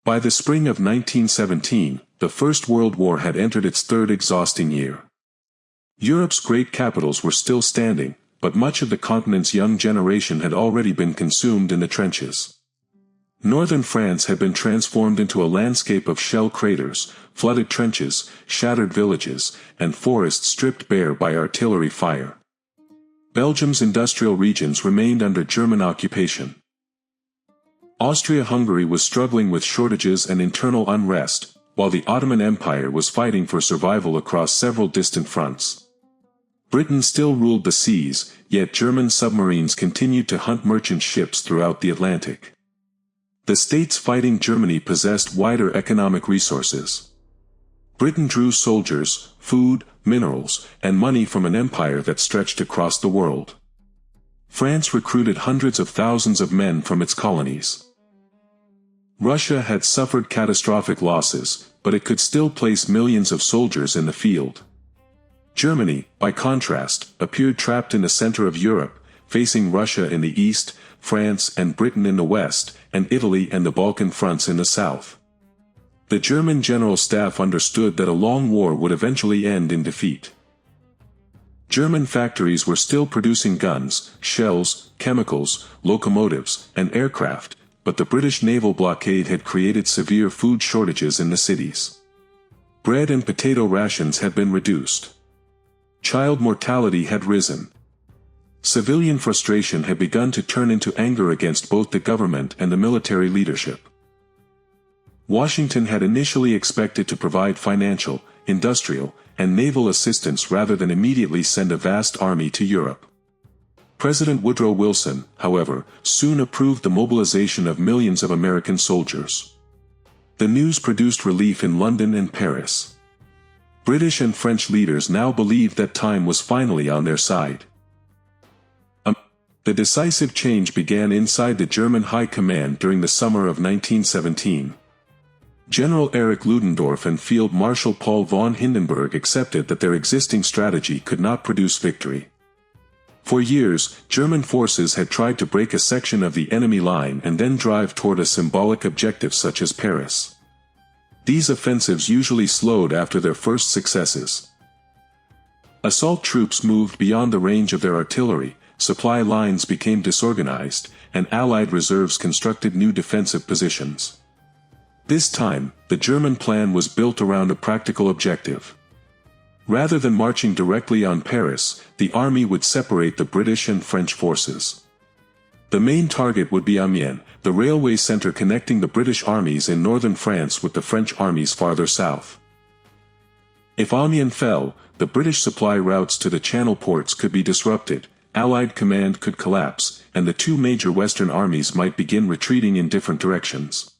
By the spring of 1917, the First World War had entered its third exhausting year. Europe's great capitals were still standing, but much of the continent's young generation had already been consumed in the trenches. Northern France had been transformed into a landscape of shell craters, flooded trenches, shattered villages, and forests stripped bare by artillery fire. Belgium's industrial regions remained under German occupation. Austria-Hungary was struggling with shortages and internal unrest, while the Ottoman Empire was fighting for survival across several distant fronts. Britain still ruled the seas, yet German submarines continued to hunt merchant ships throughout the Atlantic. The states fighting Germany possessed wider economic resources. Britain drew soldiers, food, minerals, and money from an empire that stretched across the world. France recruited hundreds of thousands of men from its colonies. Russia had suffered catastrophic losses, but it could still place millions of soldiers in the field. Germany, by contrast, appeared trapped in the center of Europe, facing Russia in the east, France and Britain in the west, and Italy and the Balkan fronts in the south. The German General Staff understood that a long war would eventually end in defeat. German factories were still producing guns, shells, chemicals, locomotives, and aircraft, but the British naval blockade had created severe food shortages in the cities. Bread and potato rations had been reduced. Child mortality had risen. Civilian frustration had begun to turn into anger against both the government and the military leadership. Washington had initially expected to provide financial, industrial, and naval assistance rather than immediately send a vast army to Europe. President Woodrow Wilson, however, soon approved the mobilization of millions of American soldiers. The news produced relief in London and Paris. British and French leaders now believed that time was finally on their side. The decisive change began inside the German High Command during the summer of 1917. General Erich Ludendorff and Field Marshal Paul von Hindenburg accepted that their existing strategy could not produce victory. For years, German forces had tried to break a section of the enemy line and then drive toward a symbolic objective such as Paris. These offensives usually slowed after their first successes. Assault troops moved beyond the range of their artillery, supply lines became disorganized, and Allied reserves constructed new defensive positions. This time, the German plan was built around a practical objective. Rather than marching directly on Paris, the army would separate the British and French forces. The main target would be Amiens, the railway center connecting the British armies in northern France with the French armies farther south. If Amiens fell, the British supply routes to the Channel ports could be disrupted, Allied command could collapse, and the two major Western armies might begin retreating in different directions.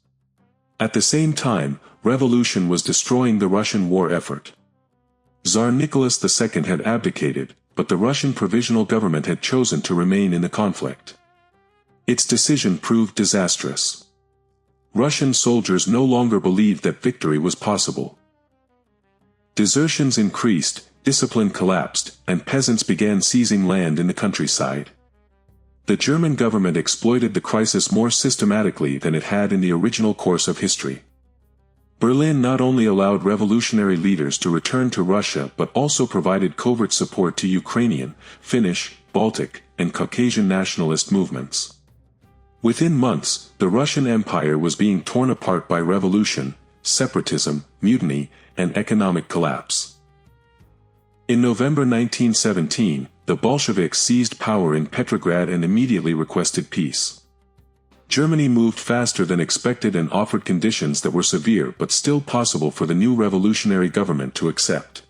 At the same time, revolution was destroying the Russian war effort. Tsar Nicholas II had abdicated, but the Russian provisional government had chosen to remain in the conflict. Its decision proved disastrous. Russian soldiers no longer believed that victory was possible. Desertions increased, discipline collapsed, and peasants began seizing land in the countryside. The German government exploited the crisis more systematically than it had in the original course of history. Berlin not only allowed revolutionary leaders to return to Russia but also provided covert support to Ukrainian, Finnish, Baltic, and Caucasian nationalist movements. Within months, the Russian Empire was being torn apart by revolution, separatism, mutiny, and economic collapse. In November 1917, the Bolsheviks seized power in Petrograd and immediately requested peace. Germany moved faster than expected and offered conditions that were severe but still possible for the new revolutionary government to accept.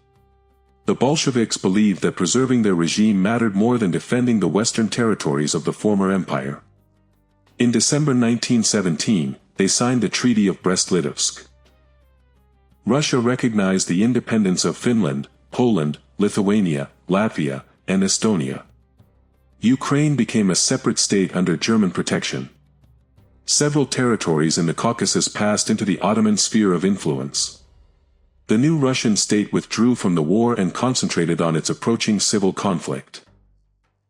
The Bolsheviks believed that preserving their regime mattered more than defending the western territories of the former empire. In December 1917, they signed the Treaty of Brest-Litovsk. Russia recognized the independence of Finland, Poland, Lithuania, Latvia, and Estonia. Ukraine became a separate state under German protection. Several territories in the Caucasus passed into the Ottoman sphere of influence. The new Russian state withdrew from the war and concentrated on its approaching civil conflict.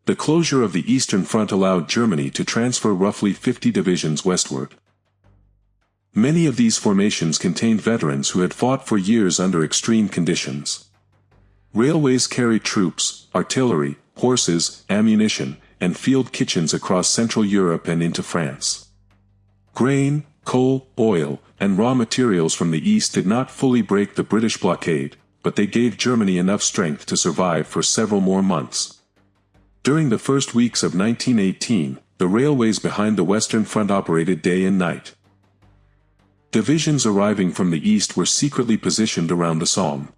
The closure of the Eastern Front allowed Germany to transfer roughly 50 divisions westward. Many of these formations contained veterans who had fought for years under extreme conditions. Railways carried troops, artillery, horses, ammunition, and field kitchens across Central Europe and into France. Grain, coal, oil, and raw materials from the east did not fully break the British blockade, but they gave Germany enough strength to survive for several more months. During the first weeks of 1918, the railways behind the Western Front operated day and night. Divisions arriving from the east were secretly positioned around the Somme.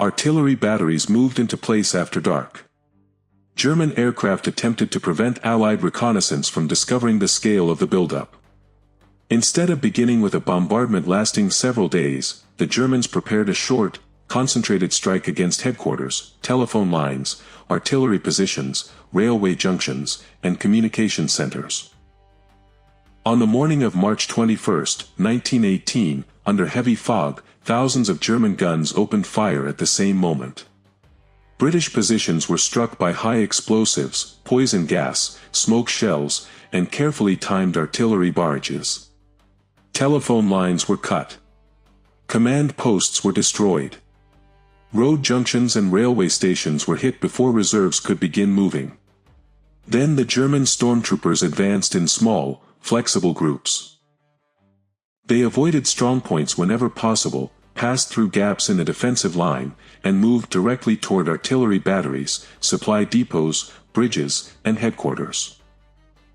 Artillery batteries moved into place after dark. German aircraft attempted to prevent Allied reconnaissance from discovering the scale of the buildup. Instead of beginning with a bombardment lasting several days, the Germans prepared a short, concentrated strike against headquarters, telephone lines, artillery positions, railway junctions, and communication centers. On the morning of March 21, 1918, under heavy fog, thousands of German guns opened fire at the same moment. British positions were struck by high explosives, poison gas, smoke shells, and carefully timed artillery barrages. Telephone lines were cut. Command posts were destroyed. Road junctions and railway stations were hit before reserves could begin moving. Then the German stormtroopers advanced in small, flexible groups. They avoided strongpoints whenever possible, passed through gaps in the defensive line, and moved directly toward artillery batteries, supply depots, bridges, and headquarters.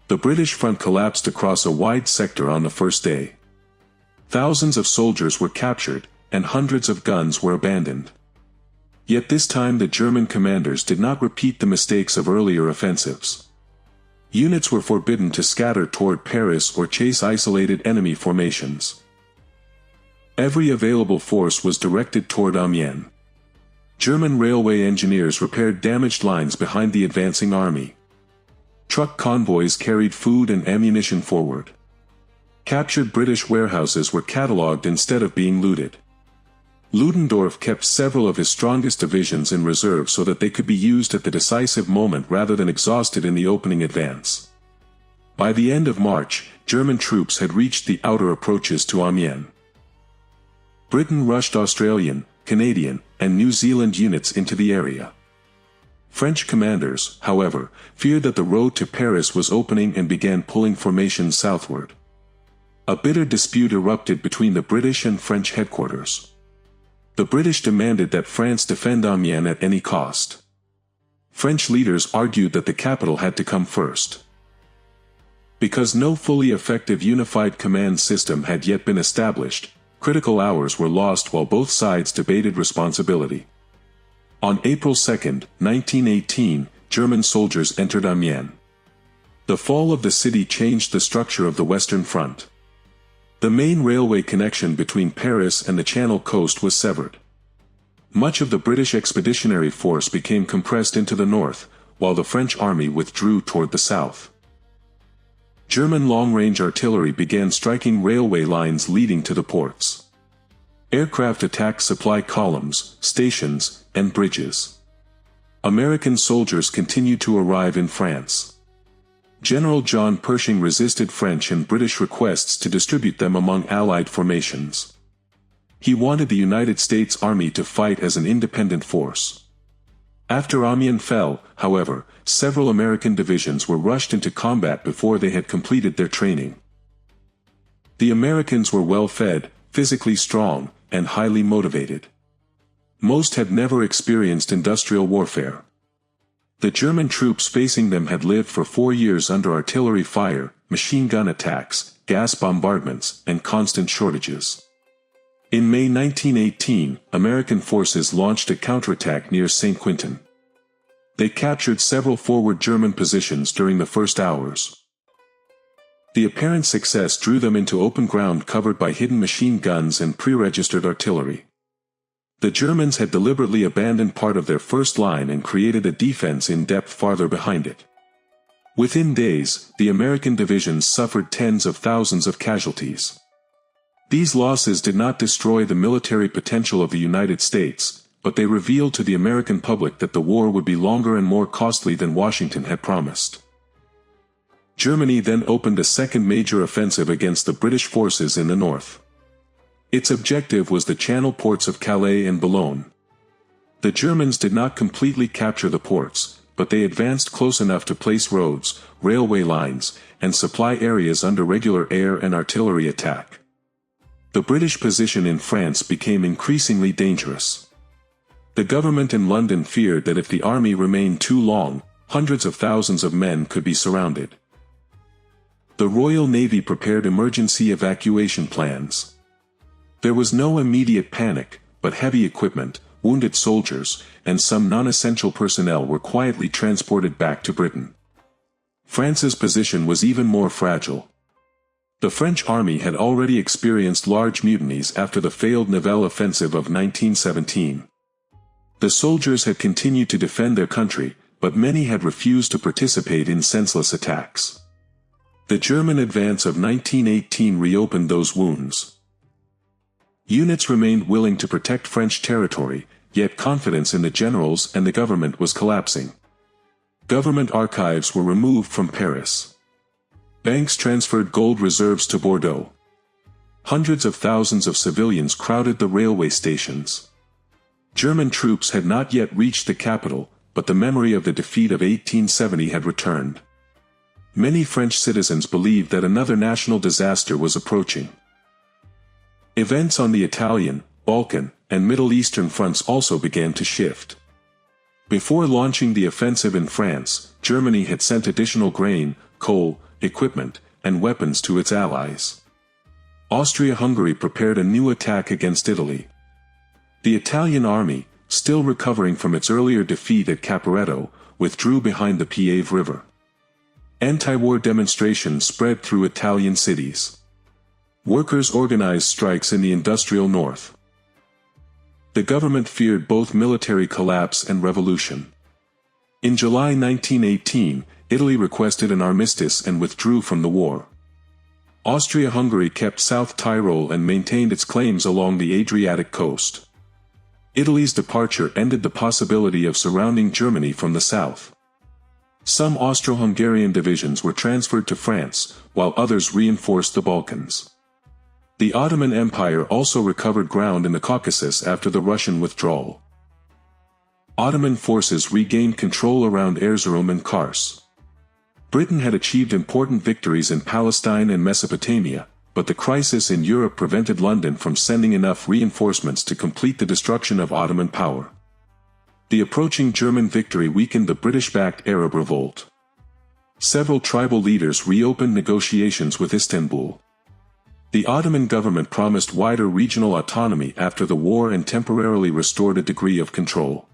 The British front collapsed across a wide sector on the first day. Thousands of soldiers were captured, and hundreds of guns were abandoned. Yet this time the German commanders did not repeat the mistakes of earlier offensives. Units were forbidden to scatter toward Paris or chase isolated enemy formations. Every available force was directed toward Amiens. German railway engineers repaired damaged lines behind the advancing army. Truck convoys carried food and ammunition forward. Captured British warehouses were catalogued instead of being looted. Ludendorff kept several of his strongest divisions in reserve so that they could be used at the decisive moment rather than exhausted in the opening advance. By the end of March, German troops had reached the outer approaches to Amiens. Britain rushed Australian, Canadian, and New Zealand units into the area. French commanders, however, feared that the road to Paris was opening and began pulling formations southward. A bitter dispute erupted between the British and French headquarters. The British demanded that France defend Amiens at any cost. French leaders argued that the capital had to come first. Because no fully effective unified command system had yet been established, critical hours were lost while both sides debated responsibility. On April 2, 1918, German soldiers entered Amiens. The fall of the city changed the structure of the Western Front. The main railway connection between Paris and the Channel coast was severed. Much of the British expeditionary force became compressed into the north, while the French army withdrew toward the south. German long-range artillery began striking railway lines leading to the ports. Aircraft attacked supply columns, stations, and bridges. American soldiers continued to arrive in France. General John Pershing resisted French and British requests to distribute them among Allied formations. He wanted the United States Army to fight as an independent force. After Amiens fell, however, several American divisions were rushed into combat before they had completed their training. The Americans were well-fed, physically strong, and highly motivated. Most had never experienced industrial warfare. The German troops facing them had lived for 4 years under artillery fire, machine gun attacks, gas bombardments, and constant shortages. In May 1918, American forces launched a counterattack near St. Quentin. They captured several forward German positions during the first hours. The apparent success drew them into open ground covered by hidden machine guns and pre-registered artillery. The Germans had deliberately abandoned part of their first line and created a defense in depth farther behind it. Within days, the American divisions suffered tens of thousands of casualties. These losses did not destroy the military potential of the United States, but they revealed to the American public that the war would be longer and more costly than Washington had promised. Germany then opened a second major offensive against the British forces in the north. Its objective was the channel ports of Calais and Boulogne. The Germans did not completely capture the ports, but they advanced close enough to place roads, railway lines, and supply areas under regular air and artillery attack. The British position in France became increasingly dangerous. The government in London feared that if the army remained too long, hundreds of thousands of men could be surrounded. The Royal Navy prepared emergency evacuation plans. There was no immediate panic, but heavy equipment, wounded soldiers, and some non-essential personnel were quietly transported back to Britain. France's position was even more fragile. The French army had already experienced large mutinies after the failed Nivelle offensive of 1917. The soldiers had continued to defend their country, but many had refused to participate in senseless attacks. The German advance of 1918 reopened those wounds. Units remained willing to protect French territory, yet confidence in the generals and the government was collapsing. Government archives were removed from Paris. Banks transferred gold reserves to Bordeaux. Hundreds of thousands of civilians crowded the railway stations. German troops had not yet reached the capital, but the memory of the defeat of 1870 had returned. Many French citizens believed that another national disaster was approaching. Events on the Italian, Balkan, and Middle Eastern fronts also began to shift. Before launching the offensive in France, Germany had sent additional grain, coal, equipment, and weapons to its allies. Austria-Hungary prepared a new attack against Italy. The Italian army, still recovering from its earlier defeat at Caporetto, withdrew behind the Piave River. Anti-war demonstrations spread through Italian cities. Workers organized strikes in the industrial north. The government feared both military collapse and revolution. In July 1918, Italy requested an armistice and withdrew from the war. Austria-Hungary kept South Tyrol and maintained its claims along the Adriatic coast. Italy's departure ended the possibility of surrounding Germany from the south. Some Austro-Hungarian divisions were transferred to France, while others reinforced the Balkans. The Ottoman Empire also recovered ground in the Caucasus after the Russian withdrawal. Ottoman forces regained control around Erzurum and Kars. Britain had achieved important victories in Palestine and Mesopotamia, but the crisis in Europe prevented London from sending enough reinforcements to complete the destruction of Ottoman power. The approaching German victory weakened the British-backed Arab revolt. Several tribal leaders reopened negotiations with Istanbul. The Ottoman government promised wider regional autonomy after the war and temporarily restored a degree of control.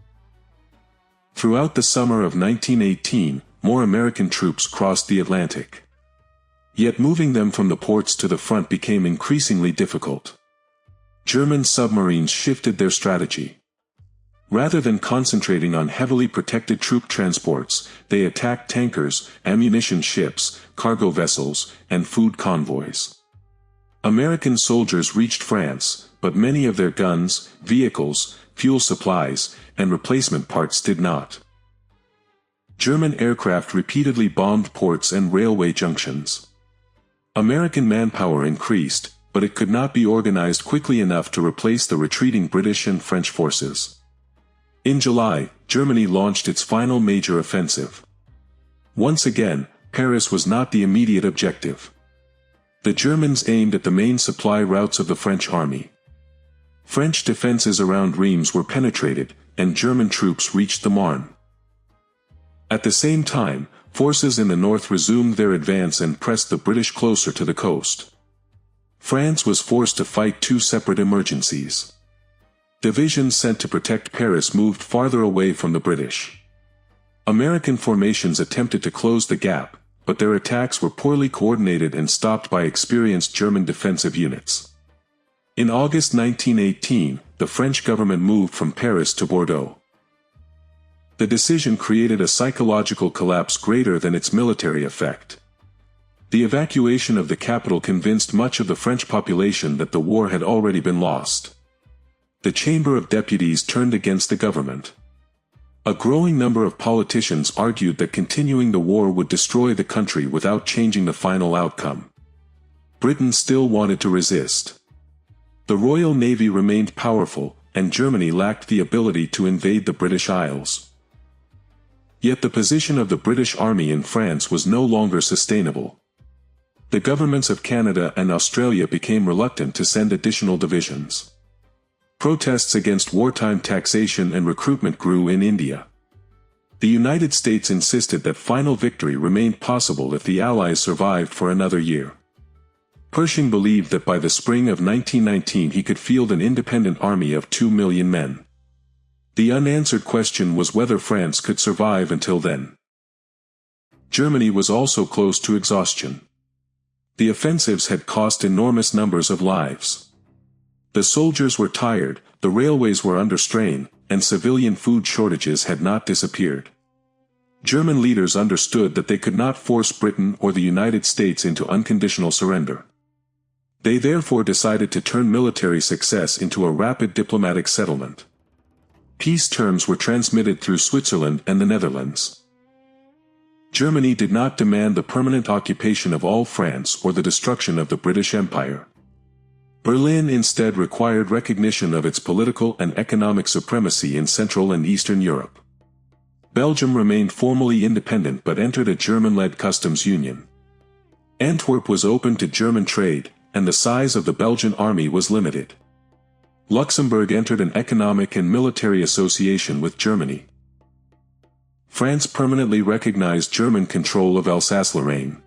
Throughout the summer of 1918, more American troops crossed the Atlantic. Yet moving them from the ports to the front became increasingly difficult. German submarines shifted their strategy. Rather than concentrating on heavily protected troop transports, they attacked tankers, ammunition ships, cargo vessels, and food convoys. American soldiers reached France, but many of their guns, vehicles, fuel supplies, and replacement parts did not. German aircraft repeatedly bombed ports and railway junctions. American manpower increased, but it could not be organized quickly enough to replace the retreating British and French forces. In July, Germany launched its final major offensive. Once again, Paris was not the immediate objective. The Germans aimed at the main supply routes of the French army. French defenses around Reims were penetrated, and German troops reached the Marne. At the same time, forces in the north resumed their advance and pressed the British closer to the coast. France was forced to fight two separate emergencies. Divisions sent to protect Paris moved farther away from the British. American formations attempted to close the gap, but their attacks were poorly coordinated and stopped by experienced German defensive units. In August 1918, the French government moved from Paris to Bordeaux. The decision created a psychological collapse greater than its military effect. The evacuation of the capital convinced much of the French population that the war had already been lost. The Chamber of Deputies turned against the government. A growing number of politicians argued that continuing the war would destroy the country without changing the final outcome. Britain still wanted to resist. The Royal Navy remained powerful, and Germany lacked the ability to invade the British Isles. Yet the position of the British Army in France was no longer sustainable. The governments of Canada and Australia became reluctant to send additional divisions. Protests against wartime taxation and recruitment grew in India. The United States insisted that final victory remained possible if the Allies survived for another year. Pershing believed that by the spring of 1919 he could field an independent army of 2 million men. The unanswered question was whether France could survive until then. Germany was also close to exhaustion. The offensives had cost enormous numbers of lives. The soldiers were tired, the railways were under strain, and civilian food shortages had not disappeared. German leaders understood that they could not force Britain or the United States into unconditional surrender. They therefore decided to turn military success into a rapid diplomatic settlement. Peace terms were transmitted through Switzerland and the Netherlands. Germany did not demand the permanent occupation of all France or the destruction of the British Empire. Berlin instead required recognition of its political and economic supremacy in Central and Eastern Europe. Belgium remained formally independent but entered a German-led customs union. Antwerp was open to German trade, and the size of the Belgian army was limited. Luxembourg entered an economic and military association with Germany. France permanently recognized German control of Alsace-Lorraine.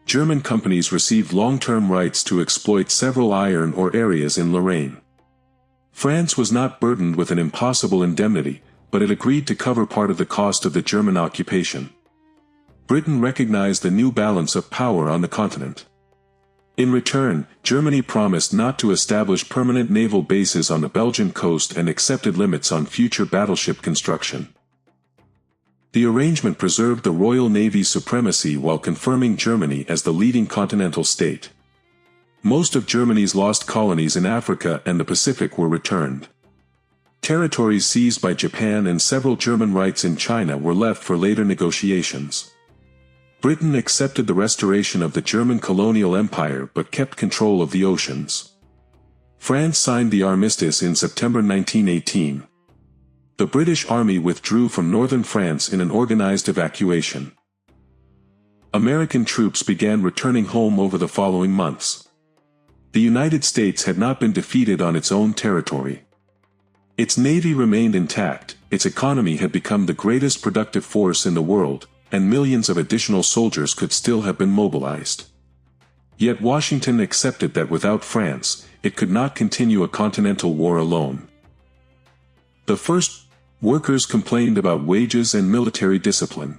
German companies received long-term rights to exploit several iron ore areas in Lorraine. France was not burdened with an impossible indemnity, but it agreed to cover part of the cost of the German occupation. Britain recognized the new balance of power on the continent. In return, Germany promised not to establish permanent naval bases on the Belgian coast and accepted limits on future battleship construction. The arrangement preserved the Royal Navy's supremacy while confirming Germany as the leading continental state. Most of Germany's lost colonies in Africa and the Pacific were returned. Territories seized by Japan and several German rights in China were left for later negotiations. Britain accepted the restoration of the German colonial empire but kept control of the oceans. France signed the armistice in September 1918. The British Army withdrew from northern France in an organized evacuation. American troops began returning home over the following months. The United States had not been defeated on its own territory. Its navy remained intact, its economy had become the greatest productive force in the world, and millions of additional soldiers could still have been mobilized. Yet Washington accepted that without France, it could not continue a continental war alone. The first workers complained about wages and military discipline.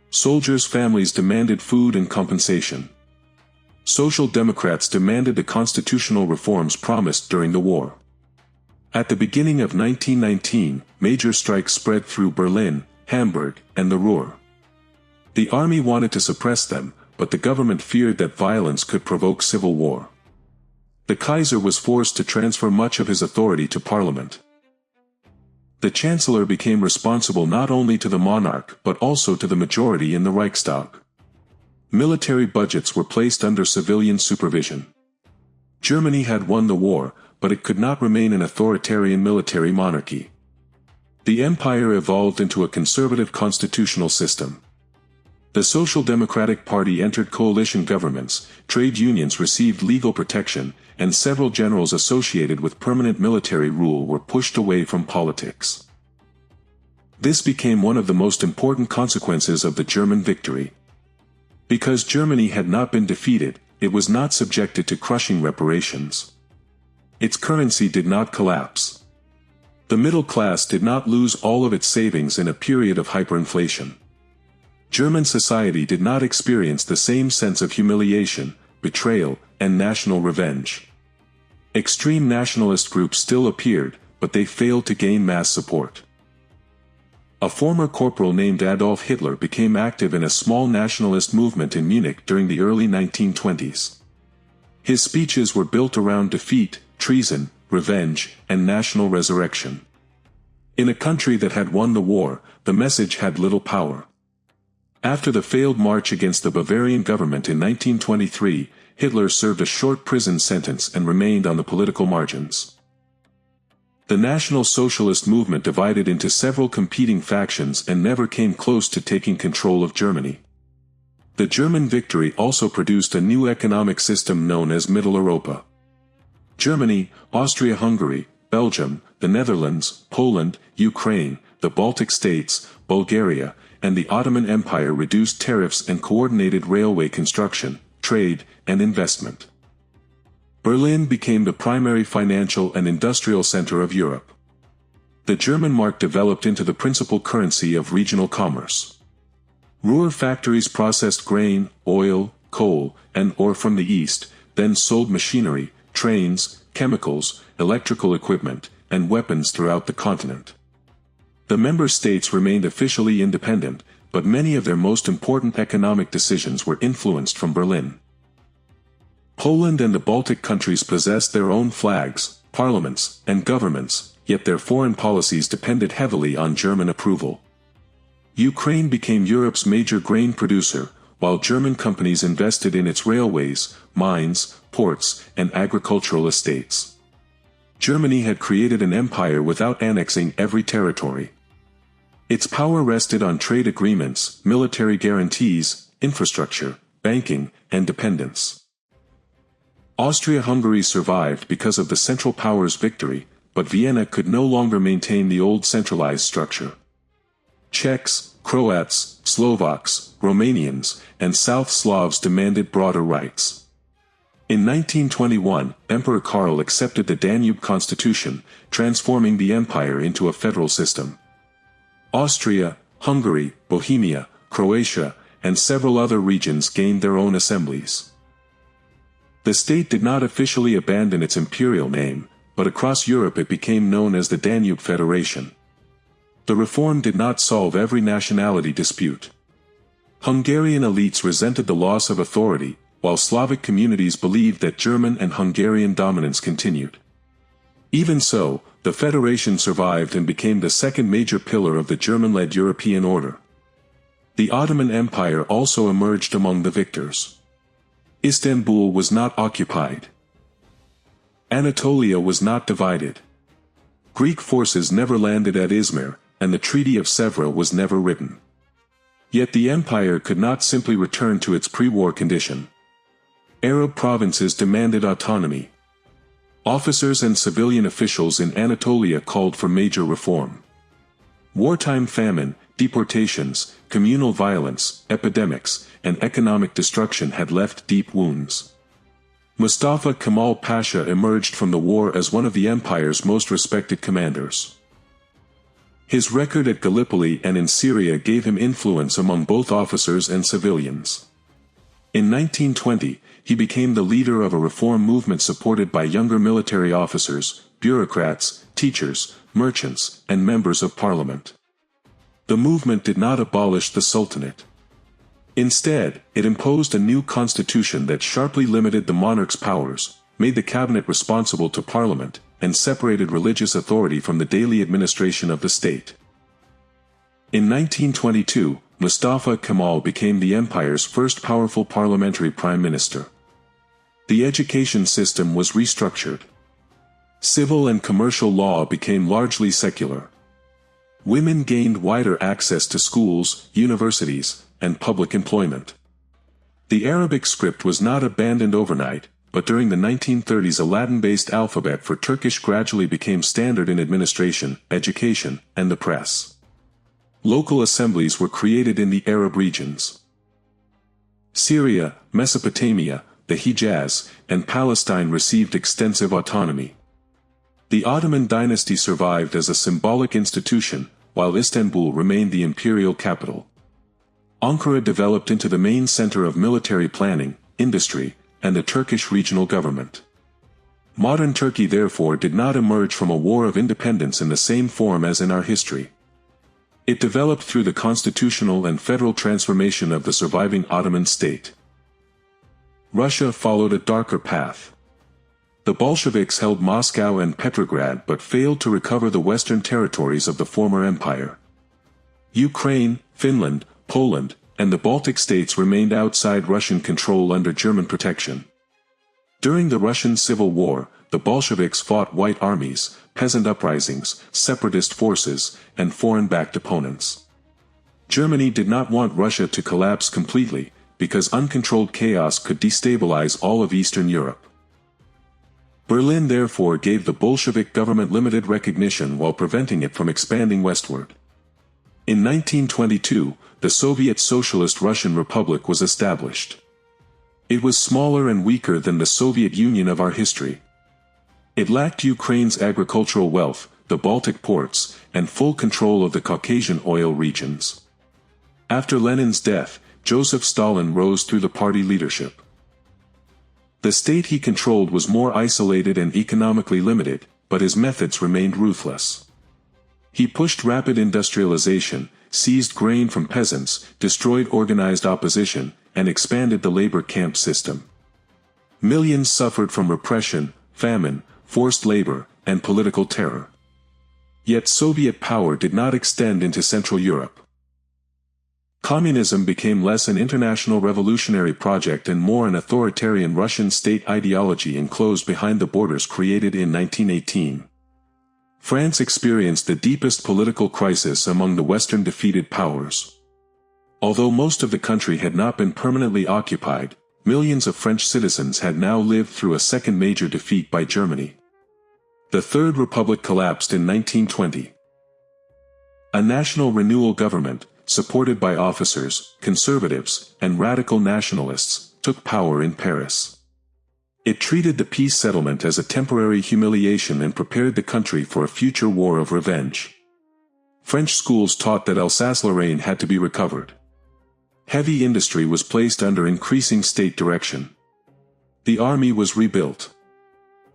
Soldiers' families demanded food and compensation. Social Democrats demanded the constitutional reforms promised during the war. At the beginning of 1919, major strikes spread through Berlin, Hamburg, and the Ruhr. The army wanted to suppress them, but the government feared that violence could provoke civil war. The Kaiser was forced to transfer much of his authority to parliament. The Chancellor became responsible not only to the monarch but also to the majority in the Reichstag. Military budgets were placed under civilian supervision. Germany had won the war, but it could not remain an authoritarian military monarchy. The empire evolved into a conservative constitutional system. The Social Democratic Party entered coalition governments, trade unions received legal protection, and several generals associated with permanent military rule were pushed away from politics. This became one of the most important consequences of the German victory. Because Germany had not been defeated, it was not subjected to crushing reparations. Its currency did not collapse. The middle class did not lose all of its savings in a period of hyperinflation. German society did not experience the same sense of humiliation, betrayal, and national revenge. Extreme nationalist groups still appeared, but they failed to gain mass support. A former corporal named Adolf Hitler became active in a small nationalist movement in Munich during the early 1920s. His speeches were built around defeat, treason, revenge, and national resurrection. In a country that had won the war, the message had little power. After the failed march against the Bavarian government in 1923, Hitler served a short prison sentence and remained on the political margins. The National Socialist movement divided into several competing factions and never came close to taking control of Germany. The German victory also produced a new economic system known as Mitteleuropa. Germany, Austria-Hungary, Belgium, the Netherlands, Poland, Ukraine, the Baltic states, Bulgaria, and the Ottoman Empire reduced tariffs and coordinated railway construction, trade, and investment. Berlin became the primary financial and industrial center of Europe. The German mark developed into the principal currency of regional commerce. Ruhr factories processed grain, oil, coal, and ore from the east, then sold machinery, trains, chemicals, electrical equipment, and weapons throughout the continent. The member states remained officially independent, but many of their most important economic decisions were influenced from Berlin. Poland and the Baltic countries possessed their own flags, parliaments, and governments, yet their foreign policies depended heavily on German approval. Ukraine became Europe's major grain producer, while German companies invested in its railways, mines, ports, and agricultural estates. Germany had created an empire without annexing every territory. Its power rested on trade agreements, military guarantees, infrastructure, banking, and dependence. Austria-Hungary survived because of the Central Powers' victory, but Vienna could no longer maintain the old centralized structure. Czechs, Croats, Slovaks, Romanians, and South Slavs demanded broader rights. In 1921, Emperor Karl accepted the Danube Constitution, transforming the empire into a federal system. Austria, Hungary, Bohemia, Croatia, and several other regions gained their own assemblies. The state did not officially abandon its imperial name, but across Europe it became known as the Danube Federation. The reform did not solve every nationality dispute. Hungarian elites resented the loss of authority, while Slavic communities believed that German and Hungarian dominance continued. Even so, the federation survived and became the second major pillar of the German-led European order. The Ottoman Empire also emerged among the victors. Istanbul was not occupied. Anatolia was not divided. Greek forces never landed at Izmir, and the Treaty of Sèvres was never written. Yet the empire could not simply return to its pre-war condition. Arab provinces demanded autonomy. Officers and civilian officials in Anatolia called for major reform. Wartime famine, deportations, communal violence, epidemics, and economic destruction had left deep wounds. Mustafa Kemal Pasha emerged from the war as one of the empire's most respected commanders. His record at Gallipoli and in Syria gave him influence among both officers and civilians. In 1920, he became the leader of a reform movement supported by younger military officers, bureaucrats, teachers, merchants, and members of parliament. The movement did not abolish the Sultanate. Instead, it imposed a new constitution that sharply limited the monarch's powers, made the cabinet responsible to parliament, and separated religious authority from the daily administration of the state. In 1922, Mustafa Kemal became the empire's first powerful parliamentary prime minister. The education system was restructured. Civil and commercial law became largely secular. Women gained wider access to schools, universities, and public employment. The Arabic script was not abandoned overnight, but during the 1930s a Latin-based alphabet for Turkish gradually became standard in administration, education, and the press. Local assemblies were created in the Arab regions. Syria, Mesopotamia, the Hijaz, and Palestine received extensive autonomy. The Ottoman dynasty survived as a symbolic institution, while Istanbul remained the imperial capital. Ankara developed into the main center of military planning, industry, and the Turkish regional government. Modern Turkey therefore did not emerge from a war of independence in the same form as in our history. It developed through the constitutional and federal transformation of the surviving Ottoman state. Russia followed a darker path. The Bolsheviks held Moscow and Petrograd but failed to recover the western territories of the former empire. Ukraine, Finland, Poland, and the Baltic states remained outside Russian control under German protection. During the Russian Civil War, the Bolsheviks fought white armies, peasant uprisings, separatist forces, and foreign-backed opponents. Germany did not want Russia to collapse completely, because uncontrolled chaos could destabilize all of Eastern Europe. Berlin therefore gave the Bolshevik government limited recognition while preventing it from expanding westward. In 1922, the Soviet Socialist Russian Republic was established. It was smaller and weaker than the Soviet Union of our history. It lacked Ukraine's agricultural wealth, the Baltic ports, and full control of the Caucasian oil regions. After Lenin's death, Joseph Stalin rose through the party leadership. The state he controlled was more isolated and economically limited, but his methods remained ruthless. He pushed rapid industrialization, seized grain from peasants, destroyed organized opposition, and expanded the labor camp system. Millions suffered from repression, famine, forced labor, and political terror. Yet Soviet power did not extend into Central Europe. Communism became less an international revolutionary project and more an authoritarian Russian state ideology enclosed behind the borders created in 1918. France experienced the deepest political crisis among the Western defeated powers. Although most of the country had not been permanently occupied, millions of French citizens had now lived through a second major defeat by Germany. The Third Republic collapsed in 1920. A national renewal government, supported by officers, conservatives, and radical nationalists, took power in Paris. It treated the peace settlement as a temporary humiliation and prepared the country for a future war of revenge. French schools taught that Alsace-Lorraine had to be recovered. Heavy industry was placed under increasing state direction. The army was rebuilt.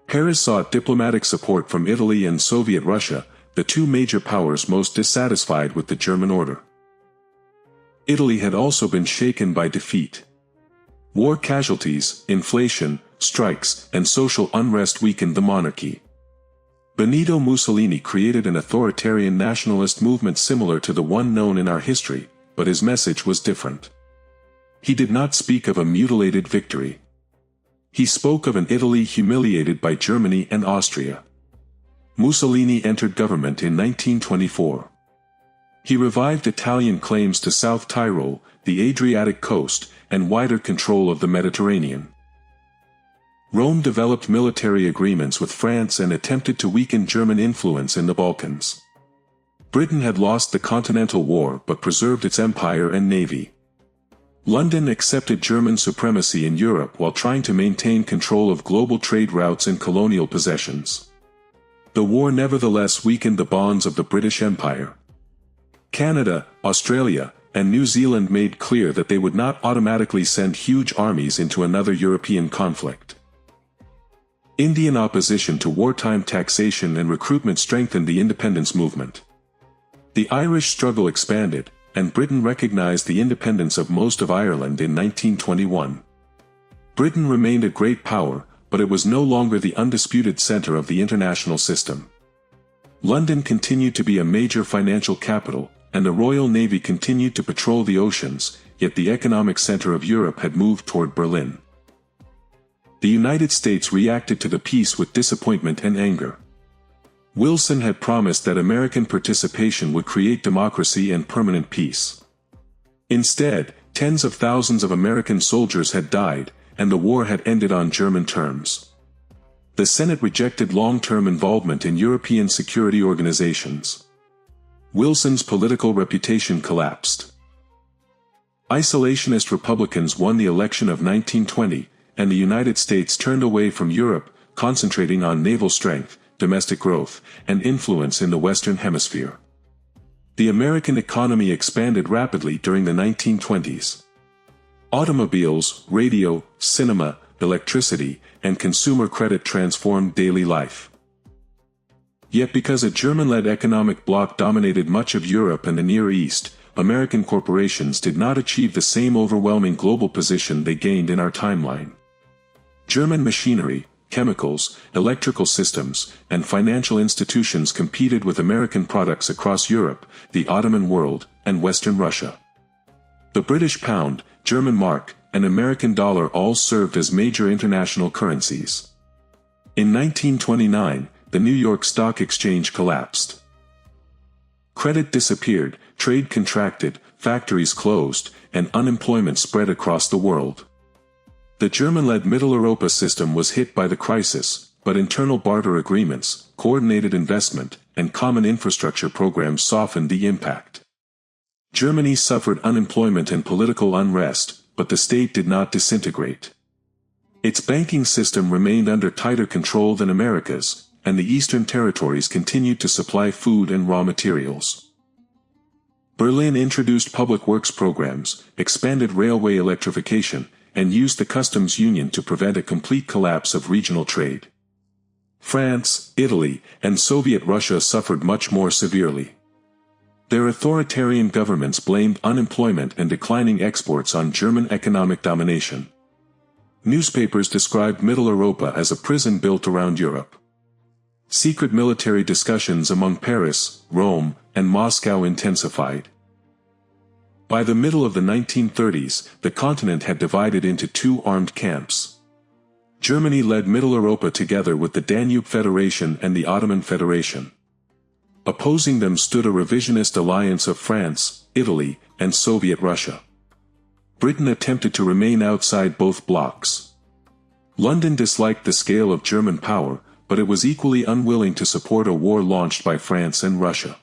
Paris sought diplomatic support from Italy and Soviet Russia, the two major powers most dissatisfied with the German order. Italy had also been shaken by defeat. War casualties, inflation, strikes, and social unrest weakened the monarchy. Benito Mussolini created an authoritarian nationalist movement similar to the one known in our history, but his message was different. He did not speak of a mutilated victory. He spoke of an Italy humiliated by Germany and Austria. Mussolini entered government in 1924. He revived Italian claims to South Tyrol, the Adriatic coast, and wider control of the Mediterranean. Rome developed military agreements with France and attempted to weaken German influence in the Balkans. Britain had lost the Continental War but preserved its empire and navy. London accepted German supremacy in Europe while trying to maintain control of global trade routes and colonial possessions. The war nevertheless weakened the bonds of the British Empire. Canada, Australia, and New Zealand made clear that they would not automatically send huge armies into another European conflict. Indian opposition to wartime taxation and recruitment strengthened the independence movement. The Irish struggle expanded, and Britain recognized the independence of most of Ireland in 1921. Britain remained a great power, but it was no longer the undisputed center of the international system. London continued to be a major financial capital, and the Royal Navy continued to patrol the oceans, yet the economic center of Europe had moved toward Berlin. The United States reacted to the peace with disappointment and anger. Wilson had promised that American participation would create democracy and permanent peace. Instead, tens of thousands of American soldiers had died, and the war had ended on German terms. The Senate rejected long-term involvement in European security organizations. Wilson's political reputation collapsed. Isolationist Republicans won the election of 1920, and the United States turned away from Europe, concentrating on naval strength, domestic growth, and influence in the Western Hemisphere. The American economy expanded rapidly during the 1920s. Automobiles, radio, cinema, electricity, and consumer credit transformed daily life. Yet because a German-led economic bloc dominated much of Europe and the Near East, American corporations did not achieve the same overwhelming global position they gained in our timeline. German machinery, chemicals, electrical systems, and financial institutions competed with American products across Europe, the Ottoman world, and Western Russia. The British pound, German mark, and American dollar all served as major international currencies. In 1929, the New York Stock Exchange collapsed. Credit disappeared, trade contracted, factories closed, and unemployment spread across the world. The German-led Mitteleuropa system was hit by the crisis, but internal barter agreements, coordinated investment, and common infrastructure programs softened the impact. Germany suffered unemployment and political unrest, but the state did not disintegrate. Its banking system remained under tighter control than America's, and the Eastern territories continued to supply food and raw materials. Berlin introduced public works programs, expanded railway electrification, and used the customs union to prevent a complete collapse of regional trade. France, Italy, and Soviet Russia suffered much more severely. Their authoritarian governments blamed unemployment and declining exports on German economic domination. Newspapers described Mitteleuropa as a prison built around Europe. Secret military discussions among Paris, Rome, and Moscow intensified. By the middle of the 1930s, the continent had divided into two armed camps. Germany led Mitteleuropa together with the Danube Federation and the Ottoman Federation. Opposing them stood a revisionist alliance of France, Italy, and Soviet Russia. Britain attempted to remain outside both blocs. London disliked the scale of German power, but it was equally unwilling to support a war launched by France and Russia.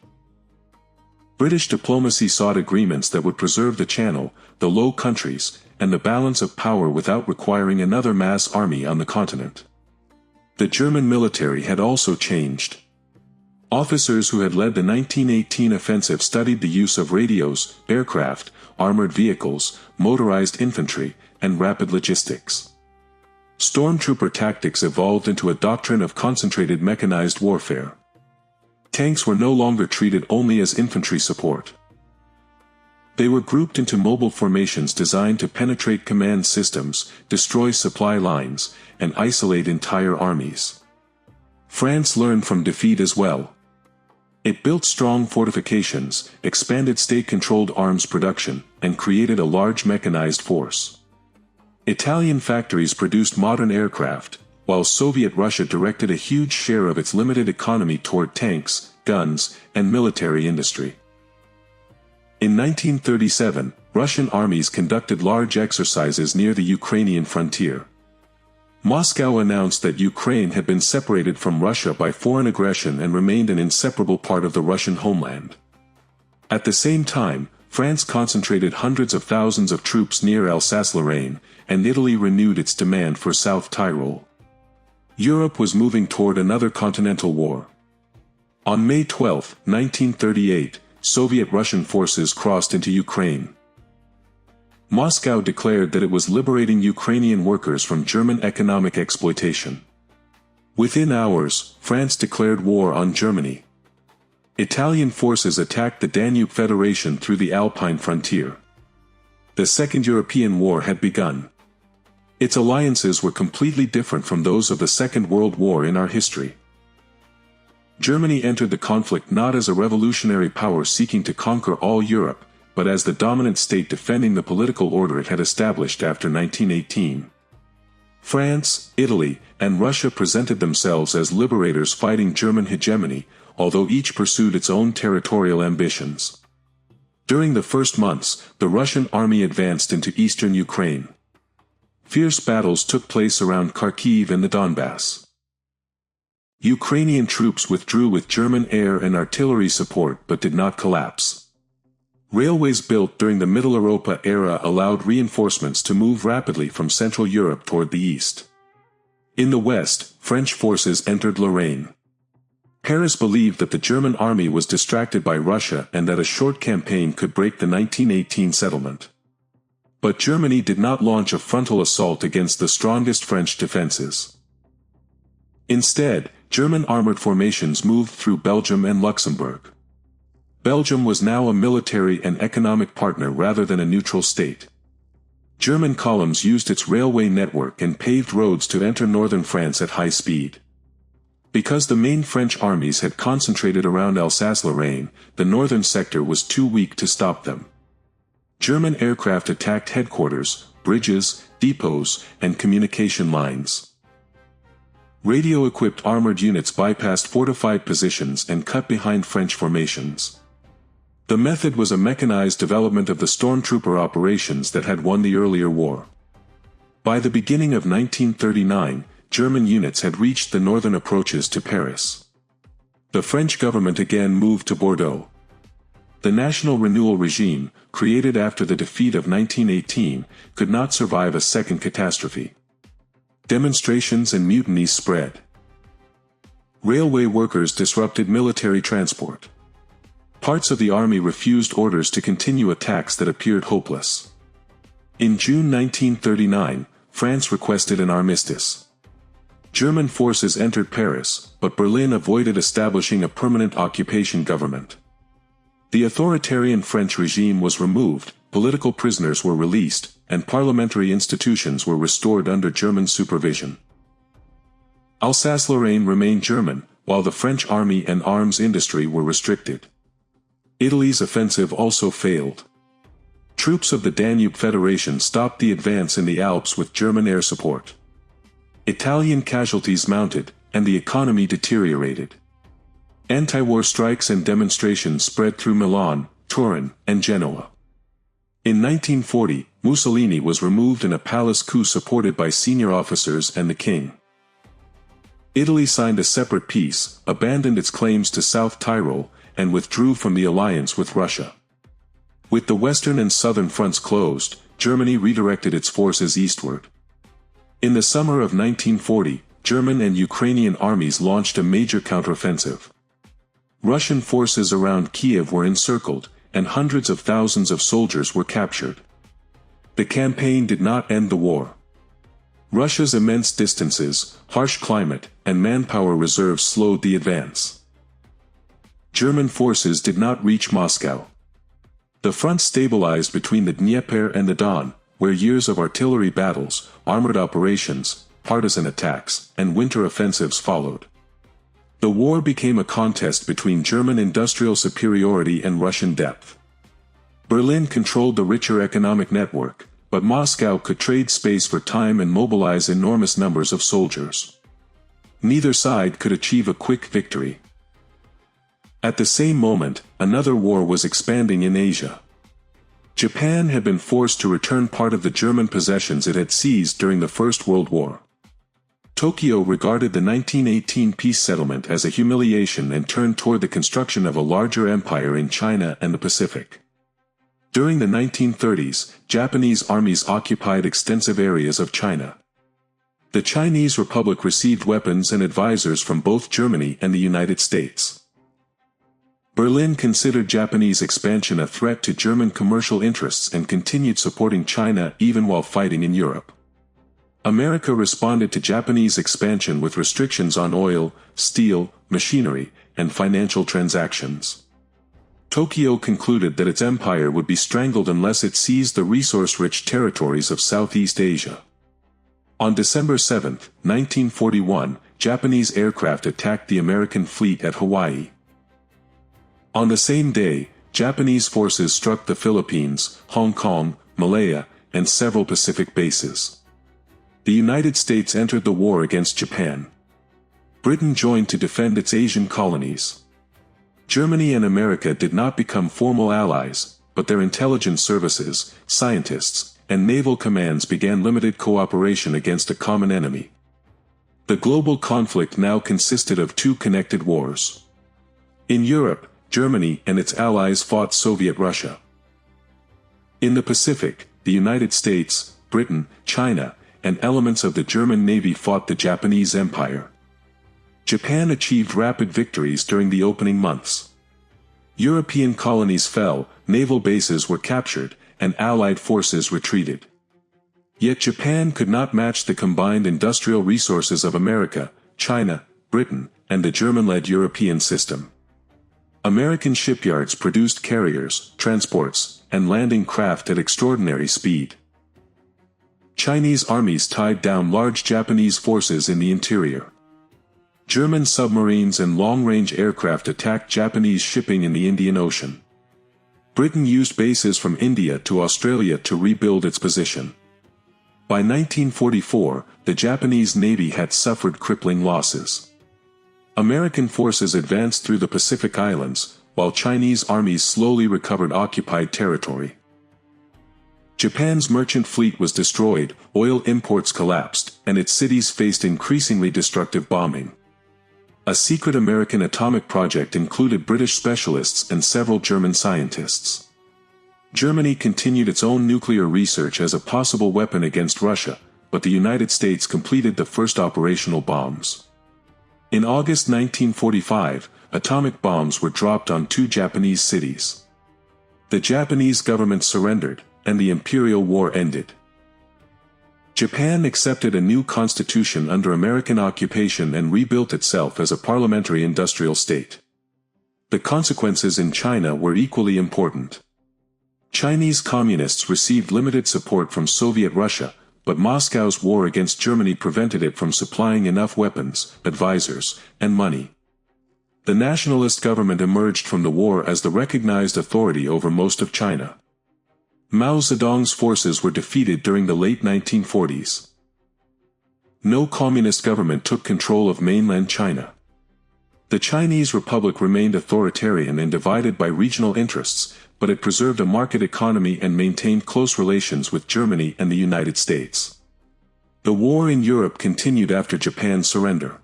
British diplomacy sought agreements that would preserve the Channel, the Low Countries, and the balance of power without requiring another mass army on the continent. The German military had also changed. Officers who had led the 1918 offensive studied the use of radios, aircraft, armored vehicles, motorized infantry, and rapid logistics. Stormtrooper tactics evolved into a doctrine of concentrated mechanized warfare. Tanks were no longer treated only as infantry support. They were grouped into mobile formations designed to penetrate command systems, destroy supply lines, and isolate entire armies. France learned from defeat as well. It built strong fortifications, expanded state-controlled arms production, and created a large mechanized force. Italian factories produced modern aircraft, while Soviet Russia directed a huge share of its limited economy toward tanks, guns, and military industry. In 1937, Russian armies conducted large exercises near the Ukrainian frontier. Moscow announced that Ukraine had been separated from Russia by foreign aggression and remained an inseparable part of the Russian homeland. At the same time, France concentrated hundreds of thousands of troops near Alsace-Lorraine, and Italy renewed its demand for South Tyrol. Europe was moving toward another continental war. On May 12, 1938, Soviet-Russian forces crossed into Ukraine. Moscow declared that it was liberating Ukrainian workers from German economic exploitation. Within hours, France declared war on Germany. Italian forces attacked the Danube Federation through the Alpine frontier. The Second European War had begun. Its alliances were completely different from those of the Second World War in our history. Germany entered the conflict not as a revolutionary power seeking to conquer all Europe, but as the dominant state defending the political order it had established after 1918. France, Italy, and Russia presented themselves as liberators fighting German hegemony, although each pursued its own territorial ambitions. During the first months, the Russian army advanced into eastern Ukraine. Fierce battles took place around Kharkiv and the Donbass. Ukrainian troops withdrew with German air and artillery support but did not collapse. Railways built during the Mitteleuropa era allowed reinforcements to move rapidly from Central Europe toward the east. In the west, French forces entered Lorraine. Paris believed that the German army was distracted by Russia and that a short campaign could break the 1918 settlement. But Germany did not launch a frontal assault against the strongest French defenses. Instead, German armored formations moved through Belgium and Luxembourg. Belgium was now a military and economic partner rather than a neutral state. German columns used its railway network and paved roads to enter northern France at high speed. Because the main French armies had concentrated around Alsace-Lorraine, the northern sector was too weak to stop them. German aircraft attacked headquarters, bridges, depots, and communication lines. Radio-equipped armored units bypassed fortified positions and cut behind French formations. The method was a mechanized development of the stormtrooper operations that had won the earlier war. By the beginning of 1939, German units had reached the northern approaches to Paris. The French government again moved to Bordeaux. The National Renewal regime, created after the defeat of 1918, could not survive a second catastrophe. Demonstrations and mutinies spread. Railway workers disrupted military transport. Parts of the army refused orders to continue attacks that appeared hopeless. In June 1939, France requested an armistice. German forces entered Paris, but Berlin avoided establishing a permanent occupation government. The authoritarian French regime was removed, political prisoners were released, and parliamentary institutions were restored under German supervision. Alsace-Lorraine remained German, while the French army and arms industry were restricted. Italy's offensive also failed. Troops of the Danube Federation stopped the advance in the Alps with German air support. Italian casualties mounted, and the economy deteriorated. Anti-war strikes and demonstrations spread through Milan, Turin, and Genoa. In 1940, Mussolini was removed in a palace coup supported by senior officers and the king. Italy signed a separate peace, abandoned its claims to South Tyrol, and withdrew from the alliance with Russia. With the western and southern fronts closed, Germany redirected its forces eastward. In the summer of 1940, German and Ukrainian armies launched a major counteroffensive. Russian forces around Kiev were encircled, and hundreds of thousands of soldiers were captured. The campaign did not end the war. Russia's immense distances, harsh climate, and manpower reserves slowed the advance. German forces did not reach Moscow. The front stabilized between the Dnieper and the Don, where years of artillery battles, armored operations, partisan attacks, and winter offensives followed. The war became a contest between German industrial superiority and Russian depth. Berlin controlled the richer economic network, but Moscow could trade space for time and mobilize enormous numbers of soldiers. Neither side could achieve a quick victory. At the same moment, another war was expanding in Asia. Japan had been forced to return part of the German possessions it had seized during the First World War. Tokyo regarded the 1918 peace settlement as a humiliation and turned toward the construction of a larger empire in China and the Pacific. During the 1930s, Japanese armies occupied extensive areas of China. The Chinese Republic received weapons and advisors from both Germany and the United States. Berlin considered Japanese expansion a threat to German commercial interests and continued supporting China even while fighting in Europe. America responded to Japanese expansion with restrictions on oil, steel, machinery, and financial transactions. Tokyo concluded that its empire would be strangled unless it seized the resource-rich territories of Southeast Asia. On December 7, 1941, Japanese aircraft attacked the American fleet at Hawaii. On the same day, Japanese forces struck the Philippines, Hong Kong, Malaya, and several Pacific bases. The United States entered the war against Japan. Britain joined to defend its Asian colonies. Germany and America did not become formal allies, but their intelligence services, scientists, and naval commands began limited cooperation against a common enemy. The global conflict now consisted of two connected wars. In Europe, Germany and its allies fought Soviet Russia. In the Pacific, the United States, Britain, China, and elements of the German Navy fought the Japanese Empire. Japan achieved rapid victories during the opening months. European colonies fell, naval bases were captured, and Allied forces retreated. Yet Japan could not match the combined industrial resources of America, China, Britain, and the German-led European system. American shipyards produced carriers, transports, and landing craft at extraordinary speed. Chinese armies tied down large Japanese forces in the interior. German submarines and long-range aircraft attacked Japanese shipping in the Indian Ocean. Britain used bases from India to Australia to rebuild its position. By 1944, the Japanese Navy had suffered crippling losses. American forces advanced through the Pacific Islands, while Chinese armies slowly recovered occupied territory. Japan's merchant fleet was destroyed, oil imports collapsed, and its cities faced increasingly destructive bombing. A secret American atomic project included British specialists and several German scientists. Germany continued its own nuclear research as a possible weapon against Russia, but the United States completed the first operational bombs. In August 1945, atomic bombs were dropped on 2 Japanese cities. The Japanese government surrendered, and the Imperial War ended. Japan accepted a new constitution under American occupation and rebuilt itself as a parliamentary industrial state. The consequences in China were equally important. Chinese communists received limited support from Soviet Russia, but Moscow's war against Germany prevented it from supplying enough weapons, advisors, and money. The nationalist government emerged from the war as the recognized authority over most of China. Mao Zedong's forces were defeated during the late 1940s. No communist government took control of mainland China. The Chinese Republic remained authoritarian and divided by regional interests, but it preserved a market economy and maintained close relations with Germany and the United States. The war in Europe continued after Japan's surrender.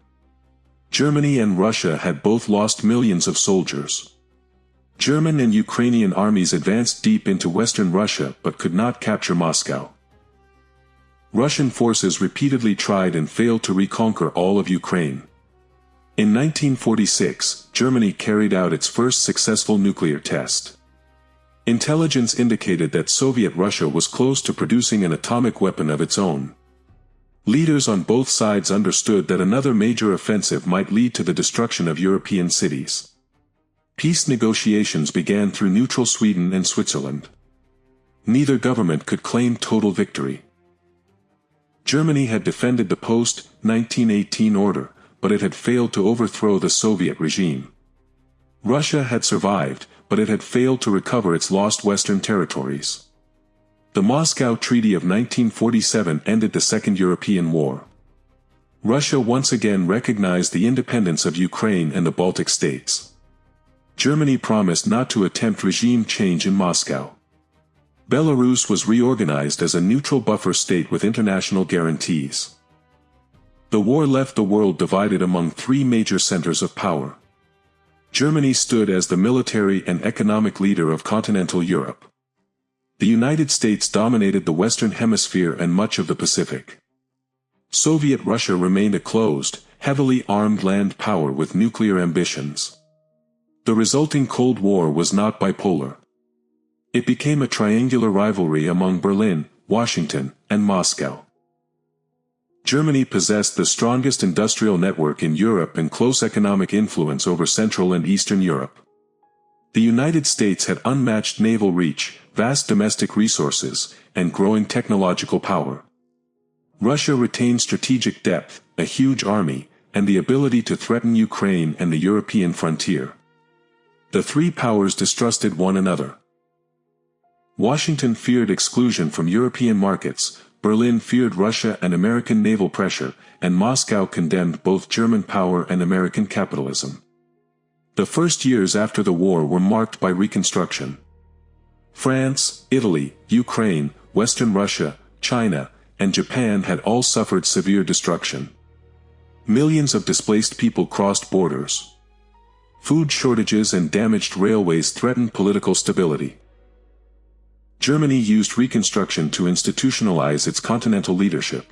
Germany and Russia had both lost millions of soldiers. German and Ukrainian armies advanced deep into western Russia but could not capture Moscow. Russian forces repeatedly tried and failed to reconquer all of Ukraine. In 1946, Germany carried out its first successful nuclear test. Intelligence indicated that Soviet Russia was close to producing an atomic weapon of its own. Leaders on both sides understood that another major offensive might lead to the destruction of European cities. Peace negotiations began through neutral Sweden and Switzerland. Neither government could claim total victory. Germany had defended the post-1918 order, but it had failed to overthrow the Soviet regime. Russia had survived, but it had failed to recover its lost western territories. The Moscow Treaty of 1947 ended the Second European War. Russia once again recognized the independence of Ukraine and the Baltic states. Germany promised not to attempt regime change in Moscow. Belarus was reorganized as a neutral buffer state with international guarantees. The war left the world divided among 3 major centers of power. Germany stood as the military and economic leader of continental Europe. The United States dominated the Western Hemisphere and much of the Pacific. Soviet Russia remained a closed, heavily armed land power with nuclear ambitions. The resulting Cold War was not bipolar. It became a triangular rivalry among Berlin, Washington, and Moscow. Germany possessed the strongest industrial network in Europe and close economic influence over Central and Eastern Europe. The United States had unmatched naval reach, vast domestic resources, and growing technological power. Russia retained strategic depth, a huge army, and the ability to threaten Ukraine and the European frontier. The 3 powers distrusted one another. Washington feared exclusion from European markets, Berlin feared Russia and American naval pressure, and Moscow condemned both German power and American capitalism. The first years after the war were marked by reconstruction. France, Italy, Ukraine, Western Russia, China, and Japan had all suffered severe destruction. Millions of displaced people crossed borders. Food shortages and damaged railways threatened political stability. Germany used reconstruction to institutionalize its continental leadership.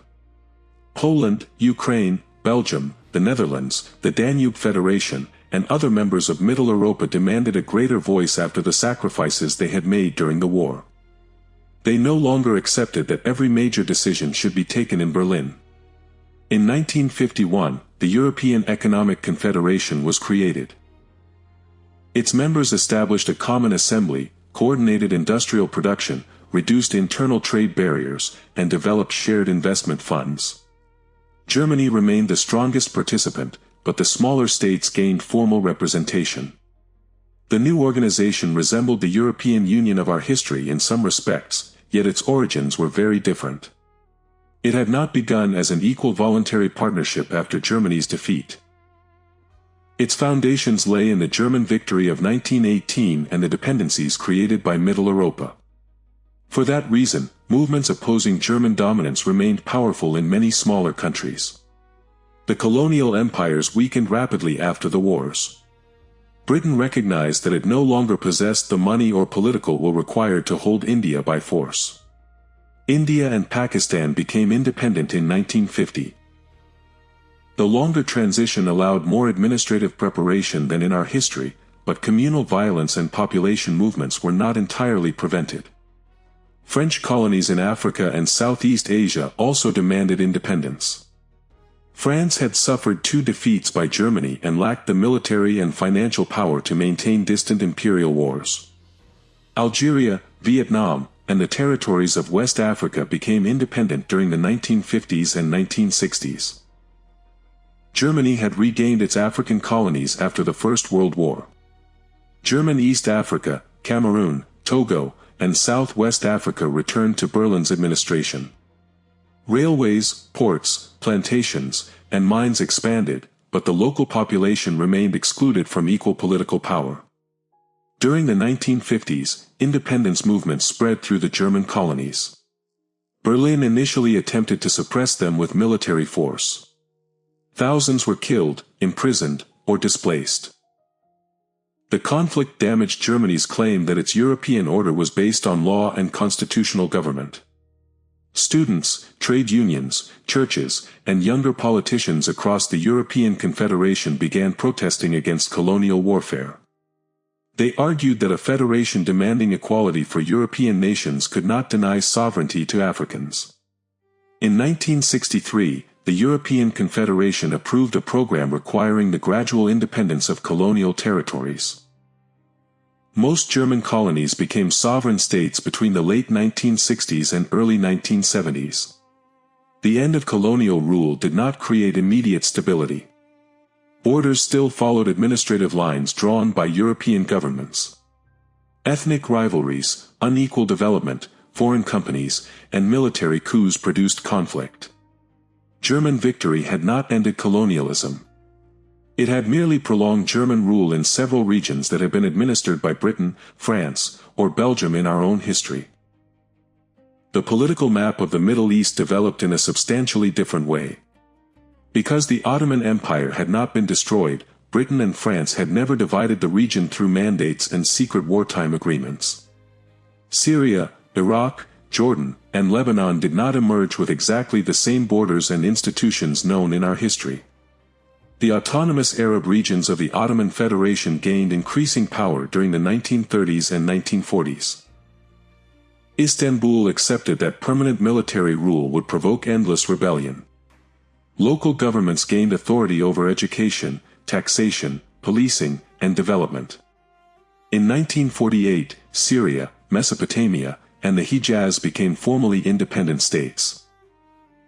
Poland, Ukraine, Belgium, the Netherlands, the Danube Federation, and other members of Mitteleuropa demanded a greater voice after the sacrifices they had made during the war. They no longer accepted that every major decision should be taken in Berlin. In 1951, the European Economic Confederation was created. Its members established a common assembly, coordinated industrial production, reduced internal trade barriers, and developed shared investment funds. Germany remained the strongest participant, but the smaller states gained formal representation. The new organization resembled the European Union of our history in some respects, yet its origins were very different. It had not begun as an equal voluntary partnership after Germany's defeat. Its foundations lay in the German victory of 1918 and the dependencies created by Mitteleuropa. For that reason, movements opposing German dominance remained powerful in many smaller countries. The colonial empires weakened rapidly after the wars. Britain recognized that it no longer possessed the money or political will required to hold India by force. India and Pakistan became independent in 1950. The longer transition allowed more administrative preparation than in our history, but communal violence and population movements were not entirely prevented. French colonies in Africa and Southeast Asia also demanded independence. France had suffered 2 defeats by Germany and lacked the military and financial power to maintain distant imperial wars. Algeria, Vietnam, and the territories of West Africa became independent during the 1950s and 1960s. Germany had regained its African colonies after the First World War. German East Africa, Cameroon, Togo, and Southwest Africa returned to Berlin's administration. Railways, ports, plantations, and mines expanded, but the local population remained excluded from equal political power. During the 1950s, independence movements spread through the German colonies. Berlin initially attempted to suppress them with military force. Thousands were killed, imprisoned, or displaced. The conflict damaged Germany's claim that its European order was based on law and constitutional government. Students, trade unions, churches, and younger politicians across the European Confederation began protesting against colonial warfare. They argued that a federation demanding equality for European nations could not deny sovereignty to Africans. In 1963, the European Confederation approved a program requiring the gradual independence of colonial territories. Most German colonies became sovereign states between the late 1960s and early 1970s. The end of colonial rule did not create immediate stability. Borders still followed administrative lines drawn by European governments. Ethnic rivalries, unequal development, foreign companies, and military coups produced conflict. German victory had not ended colonialism. It had merely prolonged German rule in several regions that had been administered by Britain, France, or Belgium in our own history. The political map of the Middle East developed in a substantially different way. Because the Ottoman Empire had not been destroyed, Britain and France had never divided the region through mandates and secret wartime agreements. Syria, Iraq, Jordan, and Lebanon did not emerge with exactly the same borders and institutions known in our history. The autonomous Arab regions of the Ottoman Federation gained increasing power during the 1930s and 1940s. Istanbul accepted that permanent military rule would provoke endless rebellion. Local governments gained authority over education, taxation, policing, and development. In 1948, Syria, Mesopotamia, and the Hijaz became formally independent states.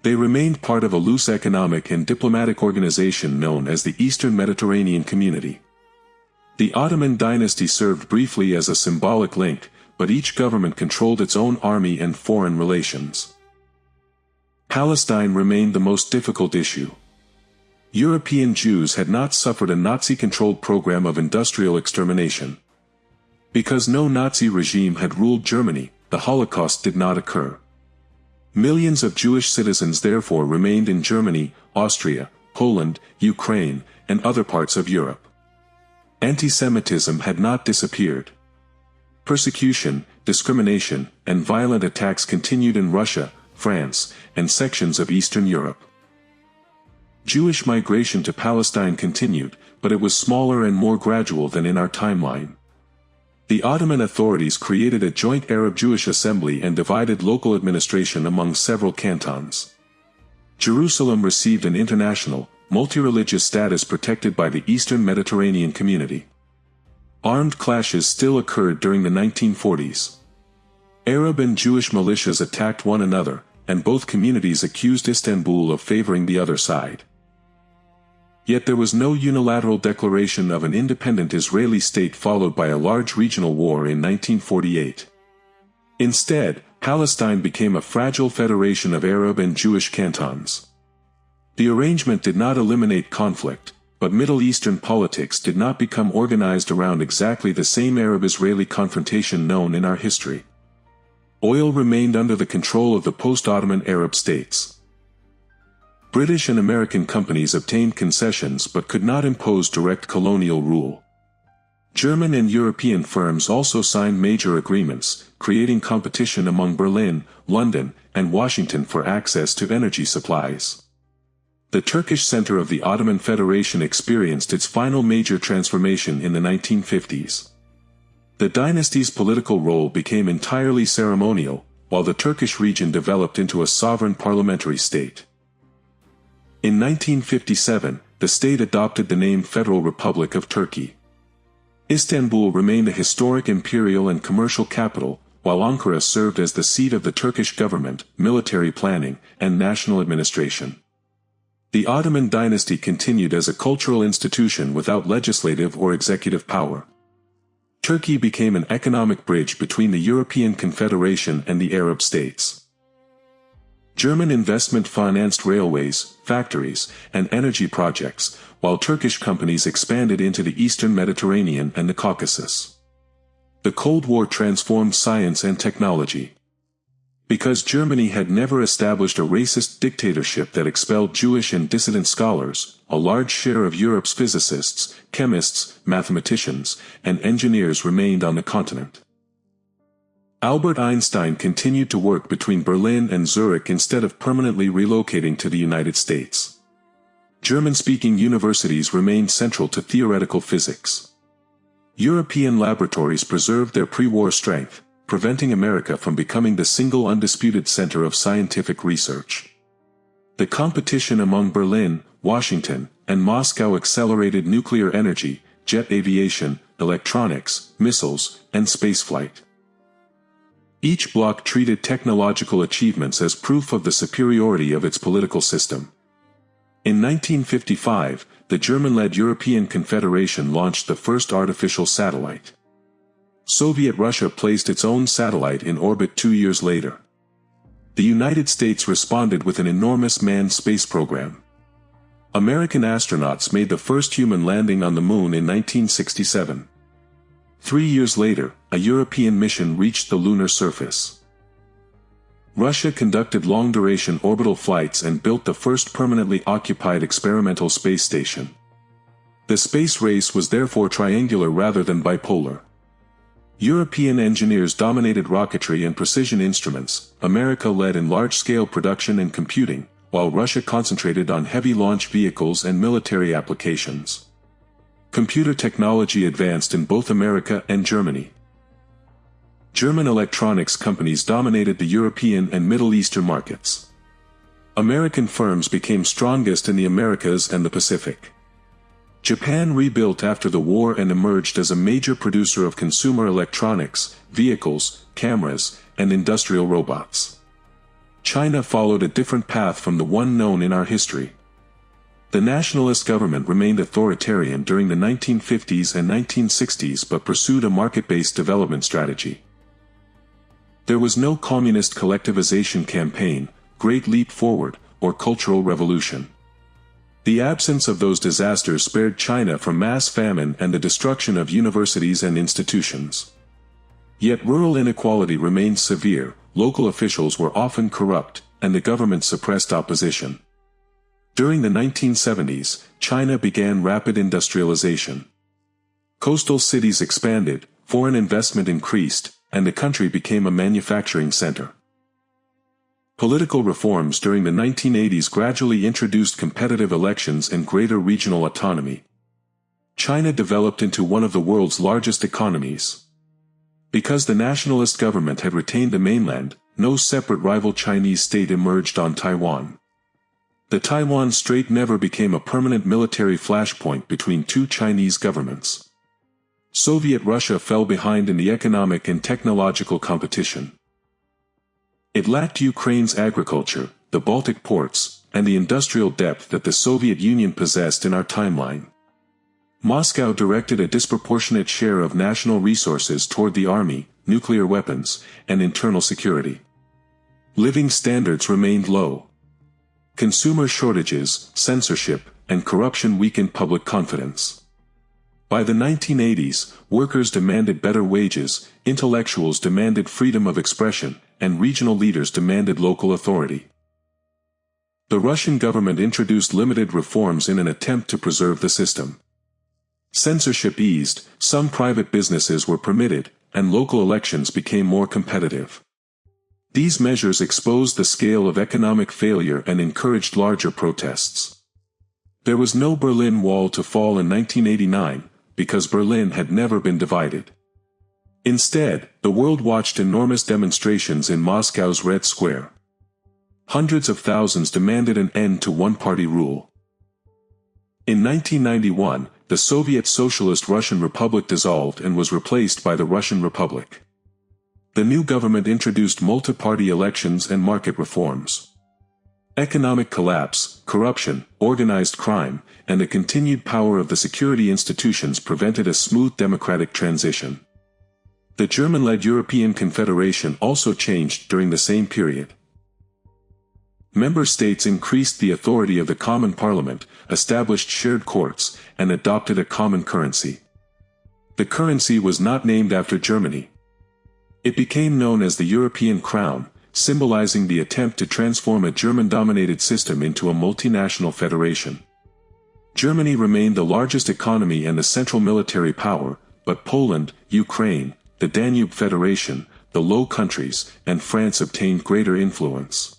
They remained part of a loose economic and diplomatic organization known as the Eastern Mediterranean Community. The Ottoman dynasty served briefly as a symbolic link, but each government controlled its own army and foreign relations. Palestine remained the most difficult issue. European Jews had not suffered a Nazi-controlled program of industrial extermination. Because no Nazi regime had ruled Germany, the Holocaust did not occur. Millions of Jewish citizens therefore remained in Germany, Austria, Poland, Ukraine, and other parts of Europe. Anti-Semitism had not disappeared. Persecution, discrimination, and violent attacks continued in Russia, France, and sections of Eastern Europe. Jewish migration to Palestine continued, but it was smaller and more gradual than in our timeline. The Ottoman authorities created a joint Arab-Jewish assembly and divided local administration among several cantons. Jerusalem received an international, multi-religious status protected by the Eastern Mediterranean Community. Armed clashes still occurred during the 1940s. Arab and Jewish militias attacked one another, and both communities accused Istanbul of favoring the other side. Yet there was no unilateral declaration of an independent Israeli state followed by a large regional war in 1948. Instead, Palestine became a fragile federation of Arab and Jewish cantons. The arrangement did not eliminate conflict, but Middle Eastern politics did not become organized around exactly the same Arab-Israeli confrontation known in our history. Oil remained under the control of the post-Ottoman Arab states. British and American companies obtained concessions but could not impose direct colonial rule. German and European firms also signed major agreements, creating competition among Berlin, London, and Washington for access to energy supplies. The Turkish center of the Ottoman Federation experienced its final major transformation in the 1950s. The dynasty's political role became entirely ceremonial, while the Turkish region developed into a sovereign parliamentary state. In 1957, the state adopted the name Federal Republic of Turkey. Istanbul remained a historic imperial and commercial capital, while Ankara served as the seat of the Turkish government, military planning, and national administration. The Ottoman dynasty continued as a cultural institution without legislative or executive power. Turkey became an economic bridge between the European Confederation and the Arab states. German investment financed railways, factories, and energy projects, while Turkish companies expanded into the Eastern Mediterranean and the Caucasus. The Cold War transformed science and technology. Because Germany had never established a racist dictatorship that expelled Jewish and dissident scholars, a large share of Europe's physicists, chemists, mathematicians, and engineers remained on the continent. Albert Einstein continued to work between Berlin and Zurich instead of permanently relocating to the United States. German-speaking universities remained central to theoretical physics. European laboratories preserved their pre-war strength, preventing America from becoming the single undisputed center of scientific research. The competition among Berlin, Washington, and Moscow accelerated nuclear energy, jet aviation, electronics, missiles, and spaceflight. Each bloc treated technological achievements as proof of the superiority of its political system. In 1955, the German-led European Confederation launched the first artificial satellite. Soviet Russia placed its own satellite in orbit 2 years later. The United States responded with an enormous manned space program. American astronauts made the first human landing on the moon in 1967. 3 years later, a European mission reached the lunar surface. Russia conducted long-duration orbital flights and built the first permanently occupied experimental space station. The space race was therefore triangular rather than bipolar. European engineers dominated rocketry and precision instruments, America led in large-scale production and computing, while Russia concentrated on heavy launch vehicles and military applications. Computer technology advanced in both America and Germany. German electronics companies dominated the European and Middle Eastern markets. American firms became strongest in the Americas and the Pacific. Japan rebuilt after the war and emerged as a major producer of consumer electronics, vehicles, cameras, and industrial robots. China followed a different path from the one known in our history. The nationalist government remained authoritarian during the 1950s and 1960s but pursued a market-based development strategy. There was no communist collectivization campaign, Great Leap Forward, or Cultural Revolution. The absence of those disasters spared China from mass famine and the destruction of universities and institutions. Yet rural inequality remained severe, local officials were often corrupt, and the government suppressed opposition. During the 1970s, China began rapid industrialization. Coastal cities expanded, foreign investment increased, and the country became a manufacturing center. Political reforms during the 1980s gradually introduced competitive elections and greater regional autonomy. China developed into one of the world's largest economies. Because the nationalist government had retained the mainland, no separate rival Chinese state emerged on Taiwan. The Taiwan Strait never became a permanent military flashpoint between two Chinese governments. Soviet Russia fell behind in the economic and technological competition. It lacked Ukraine's agriculture, the Baltic ports, and the industrial depth that the Soviet Union possessed in our timeline. Moscow directed a disproportionate share of national resources toward the army, nuclear weapons, and internal security. Living standards remained low. Consumer shortages, censorship, and corruption weakened public confidence. By the 1980s, workers demanded better wages, intellectuals demanded freedom of expression, and regional leaders demanded local authority. The Russian government introduced limited reforms in an attempt to preserve the system. Censorship eased, some private businesses were permitted, and local elections became more competitive. These measures exposed the scale of economic failure and encouraged larger protests. There was no Berlin Wall to fall in 1989, because Berlin had never been divided. Instead, the world watched enormous demonstrations in Moscow's Red Square. Hundreds of thousands demanded an end to one-party rule. In 1991, the Soviet Socialist Russian Republic dissolved and was replaced by the Russian Republic. The new government introduced multi-party elections and market reforms. Economic collapse, corruption, organized crime, and the continued power of the security institutions prevented a smooth democratic transition. The German-led European Confederation also changed during the same period. Member states increased the authority of the Common Parliament, established shared courts, and adopted a common currency. The currency was not named after Germany. It became known as the European crown, symbolizing the attempt to transform a German-dominated system into a multinational federation. Germany remained the largest economy and the central military power, but Poland, Ukraine, the Danube Federation, the Low Countries, and France obtained greater influence.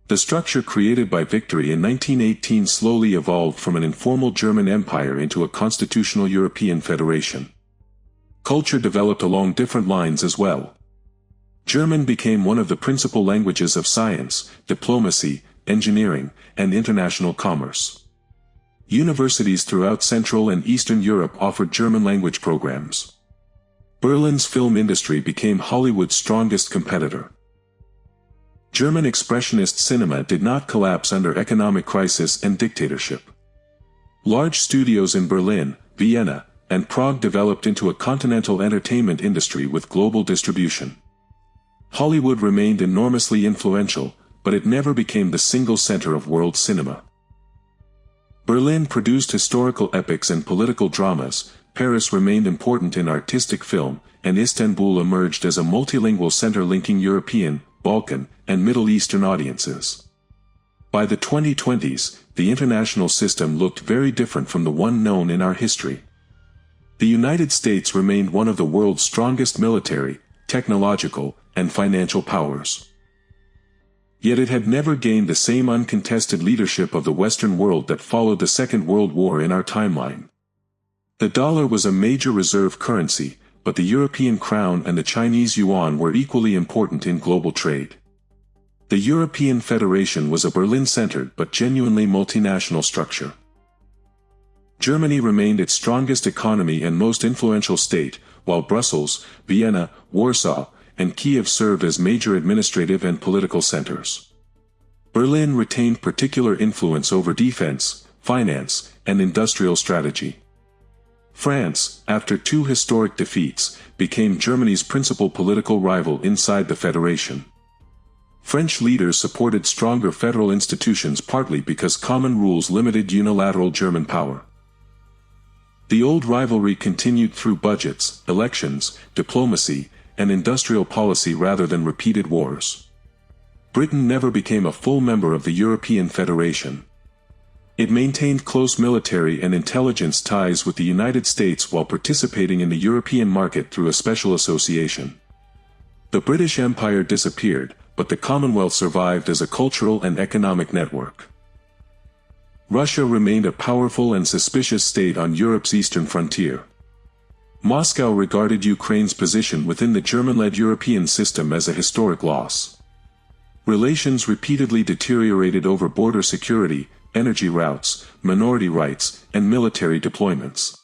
The structure created by victory in 1918 slowly evolved from an informal German empire into a constitutional European federation. Culture developed along different lines as well. German became one of the principal languages of science, diplomacy, engineering, and international commerce. Universities throughout Central and Eastern Europe offered German language programs. Berlin's film industry became Hollywood's strongest competitor. German expressionist cinema did not collapse under economic crisis and dictatorship. Large studios in Berlin, Vienna, and Prague developed into a continental entertainment industry with global distribution. Hollywood remained enormously influential, but it never became the single center of world cinema. Berlin produced historical epics and political dramas, Paris remained important in artistic film, and Istanbul emerged as a multilingual center linking European, Balkan, and Middle Eastern audiences. By the 2020s, the international system looked very different from the one known in our history. The United States remained one of the world's strongest military, technological, and financial powers. Yet it had never gained the same uncontested leadership of the Western world that followed the Second World War in our timeline. The dollar was a major reserve currency, but the European crown and the Chinese yuan were equally important in global trade. The European Federation was a Berlin-centered but genuinely multinational structure. Germany remained its strongest economy and most influential state, while Brussels, Vienna, Warsaw, and Kiev served as major administrative and political centers. Berlin retained particular influence over defense, finance, and industrial strategy. France, after two historic defeats, became Germany's principal political rival inside the Federation. French leaders supported stronger federal institutions partly because common rules limited unilateral German power. The old rivalry continued through budgets, elections, diplomacy, and industrial policy rather than repeated wars. Britain never became a full member of the European Federation. It maintained close military and intelligence ties with the United States while participating in the European market through a special association. The British Empire disappeared, but the Commonwealth survived as a cultural and economic network. Russia remained a powerful and suspicious state on Europe's eastern frontier. Moscow regarded Ukraine's position within the German-led European system as a historic loss. Relations repeatedly deteriorated over border security, energy routes, minority rights, and military deployments.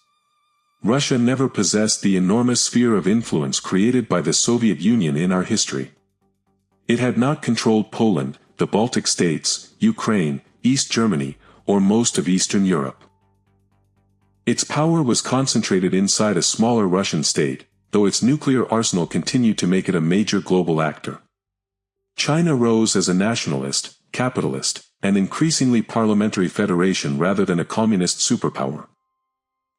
Russia never possessed the enormous sphere of influence created by the Soviet Union in our history. It had not controlled Poland, the Baltic states, Ukraine, East Germany, or most of Eastern Europe. Its power was concentrated inside a smaller Russian state, though its nuclear arsenal continued to make it a major global actor. China rose as a nationalist, capitalist, and increasingly parliamentary federation rather than a communist superpower.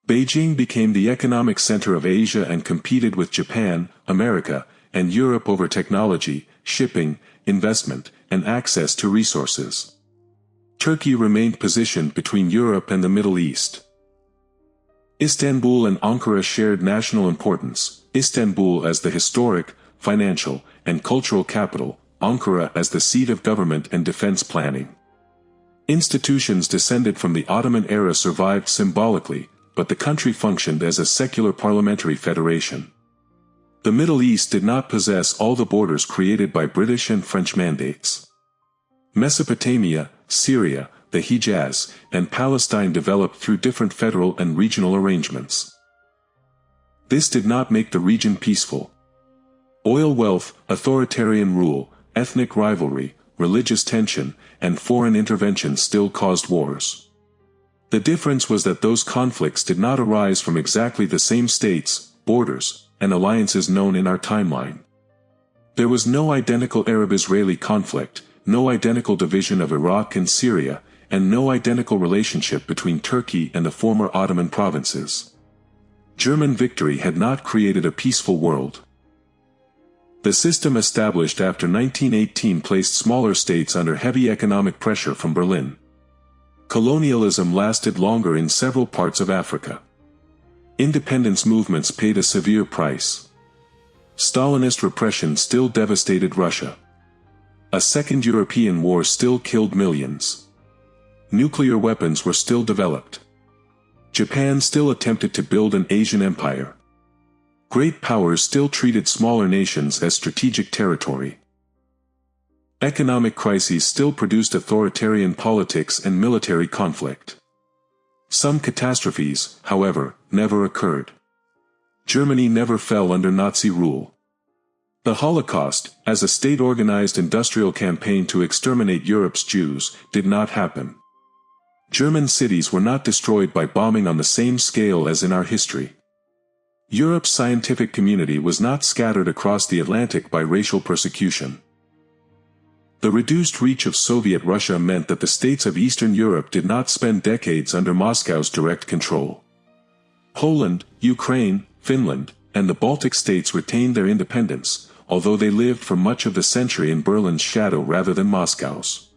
Beijing became the economic center of Asia and competed with Japan, America, and Europe over technology, shipping, investment, and access to resources. Turkey remained positioned between Europe and the Middle East. Istanbul and Ankara shared national importance, Istanbul as the historic, financial, and cultural capital, Ankara as the seat of government and defense planning. Institutions descended from the Ottoman era survived symbolically, but the country functioned as a secular parliamentary federation. The Middle East did not possess all the borders created by British and French mandates. Mesopotamia, Syria, the Hejaz, and Palestine developed through different federal and regional arrangements. This did not make the region peaceful. Oil wealth, authoritarian rule, ethnic rivalry, religious tension, and foreign intervention still caused wars. The difference was that those conflicts did not arise from exactly the same states, borders, and alliances known in our timeline. There was no identical Arab-Israeli conflict, no identical division of Iraq and Syria, and no identical relationship between Turkey and the former Ottoman provinces. German victory had not created a peaceful world. The system established after 1918 placed smaller states under heavy economic pressure from Berlin. Colonialism lasted longer in several parts of Africa. Independence movements paid a severe price. Stalinist repression still devastated Russia. A second European war still killed millions. Nuclear weapons were still developed. Japan still attempted to build an Asian empire. Great powers still treated smaller nations as strategic territory. Economic crises still produced authoritarian politics and military conflict. Some catastrophes, however, never occurred. Germany never fell under Nazi rule. The Holocaust, as a state-organized industrial campaign to exterminate Europe's Jews, did not happen. German cities were not destroyed by bombing on the same scale as in our history. Europe's scientific community was not scattered across the Atlantic by racial persecution. The reduced reach of Soviet Russia meant that the states of Eastern Europe did not spend decades under Moscow's direct control. Poland, Ukraine, Finland, and the Baltic states retained their independence, although they lived for much of the century in Berlin's shadow rather than Moscow's.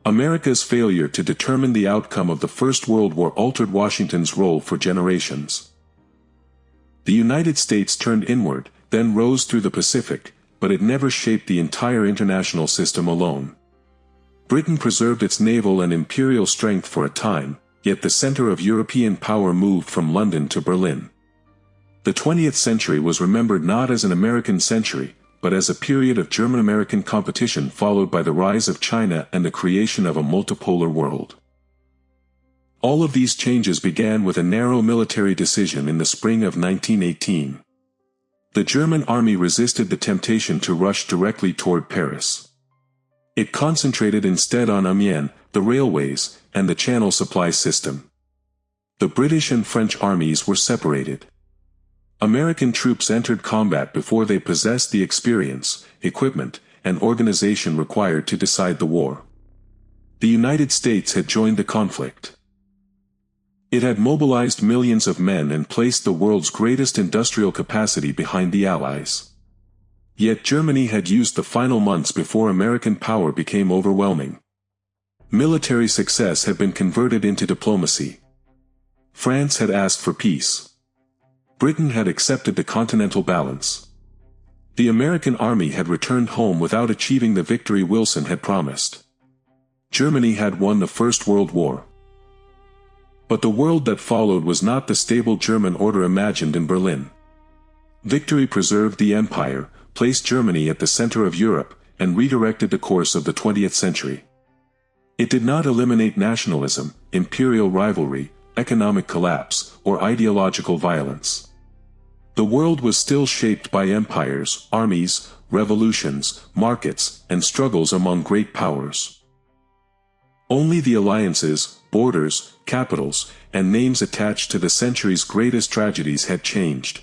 America's failure to determine the outcome of the First World War altered Washington's role for generations. The United States turned inward, then rose through the Pacific, but it never shaped the entire international system alone. Britain preserved its naval and imperial strength for a time, yet the center of European power moved from London to Berlin. The 20th century was remembered not as an American century, but as a period of German-American competition followed by the rise of China and the creation of a multipolar world. All of these changes began with a narrow military decision in the spring of 1918. The German army resisted the temptation to rush directly toward Paris. It concentrated instead on Amiens, the railways, and the channel supply system. The British and French armies were separated. American troops entered combat before they possessed the experience, equipment, and organization required to decide the war. The United States had joined the conflict. It had mobilized millions of men and placed the world's greatest industrial capacity behind the Allies. Yet Germany had used the final months before American power became overwhelming. Military success had been converted into diplomacy. France had asked for peace. Britain had accepted the continental balance. The American army had returned home without achieving the victory Wilson had promised. Germany had won the First World War. But the world that followed was not the stable German order imagined in Berlin. Victory preserved the empire, placed Germany at the center of Europe, and redirected the course of the 20th century. It did not eliminate nationalism, imperial rivalry, economic collapse, or ideological violence. The world was still shaped by empires, armies, revolutions, markets, and struggles among great powers. Only the alliances, borders, capitals, and names attached to the century's greatest tragedies had changed.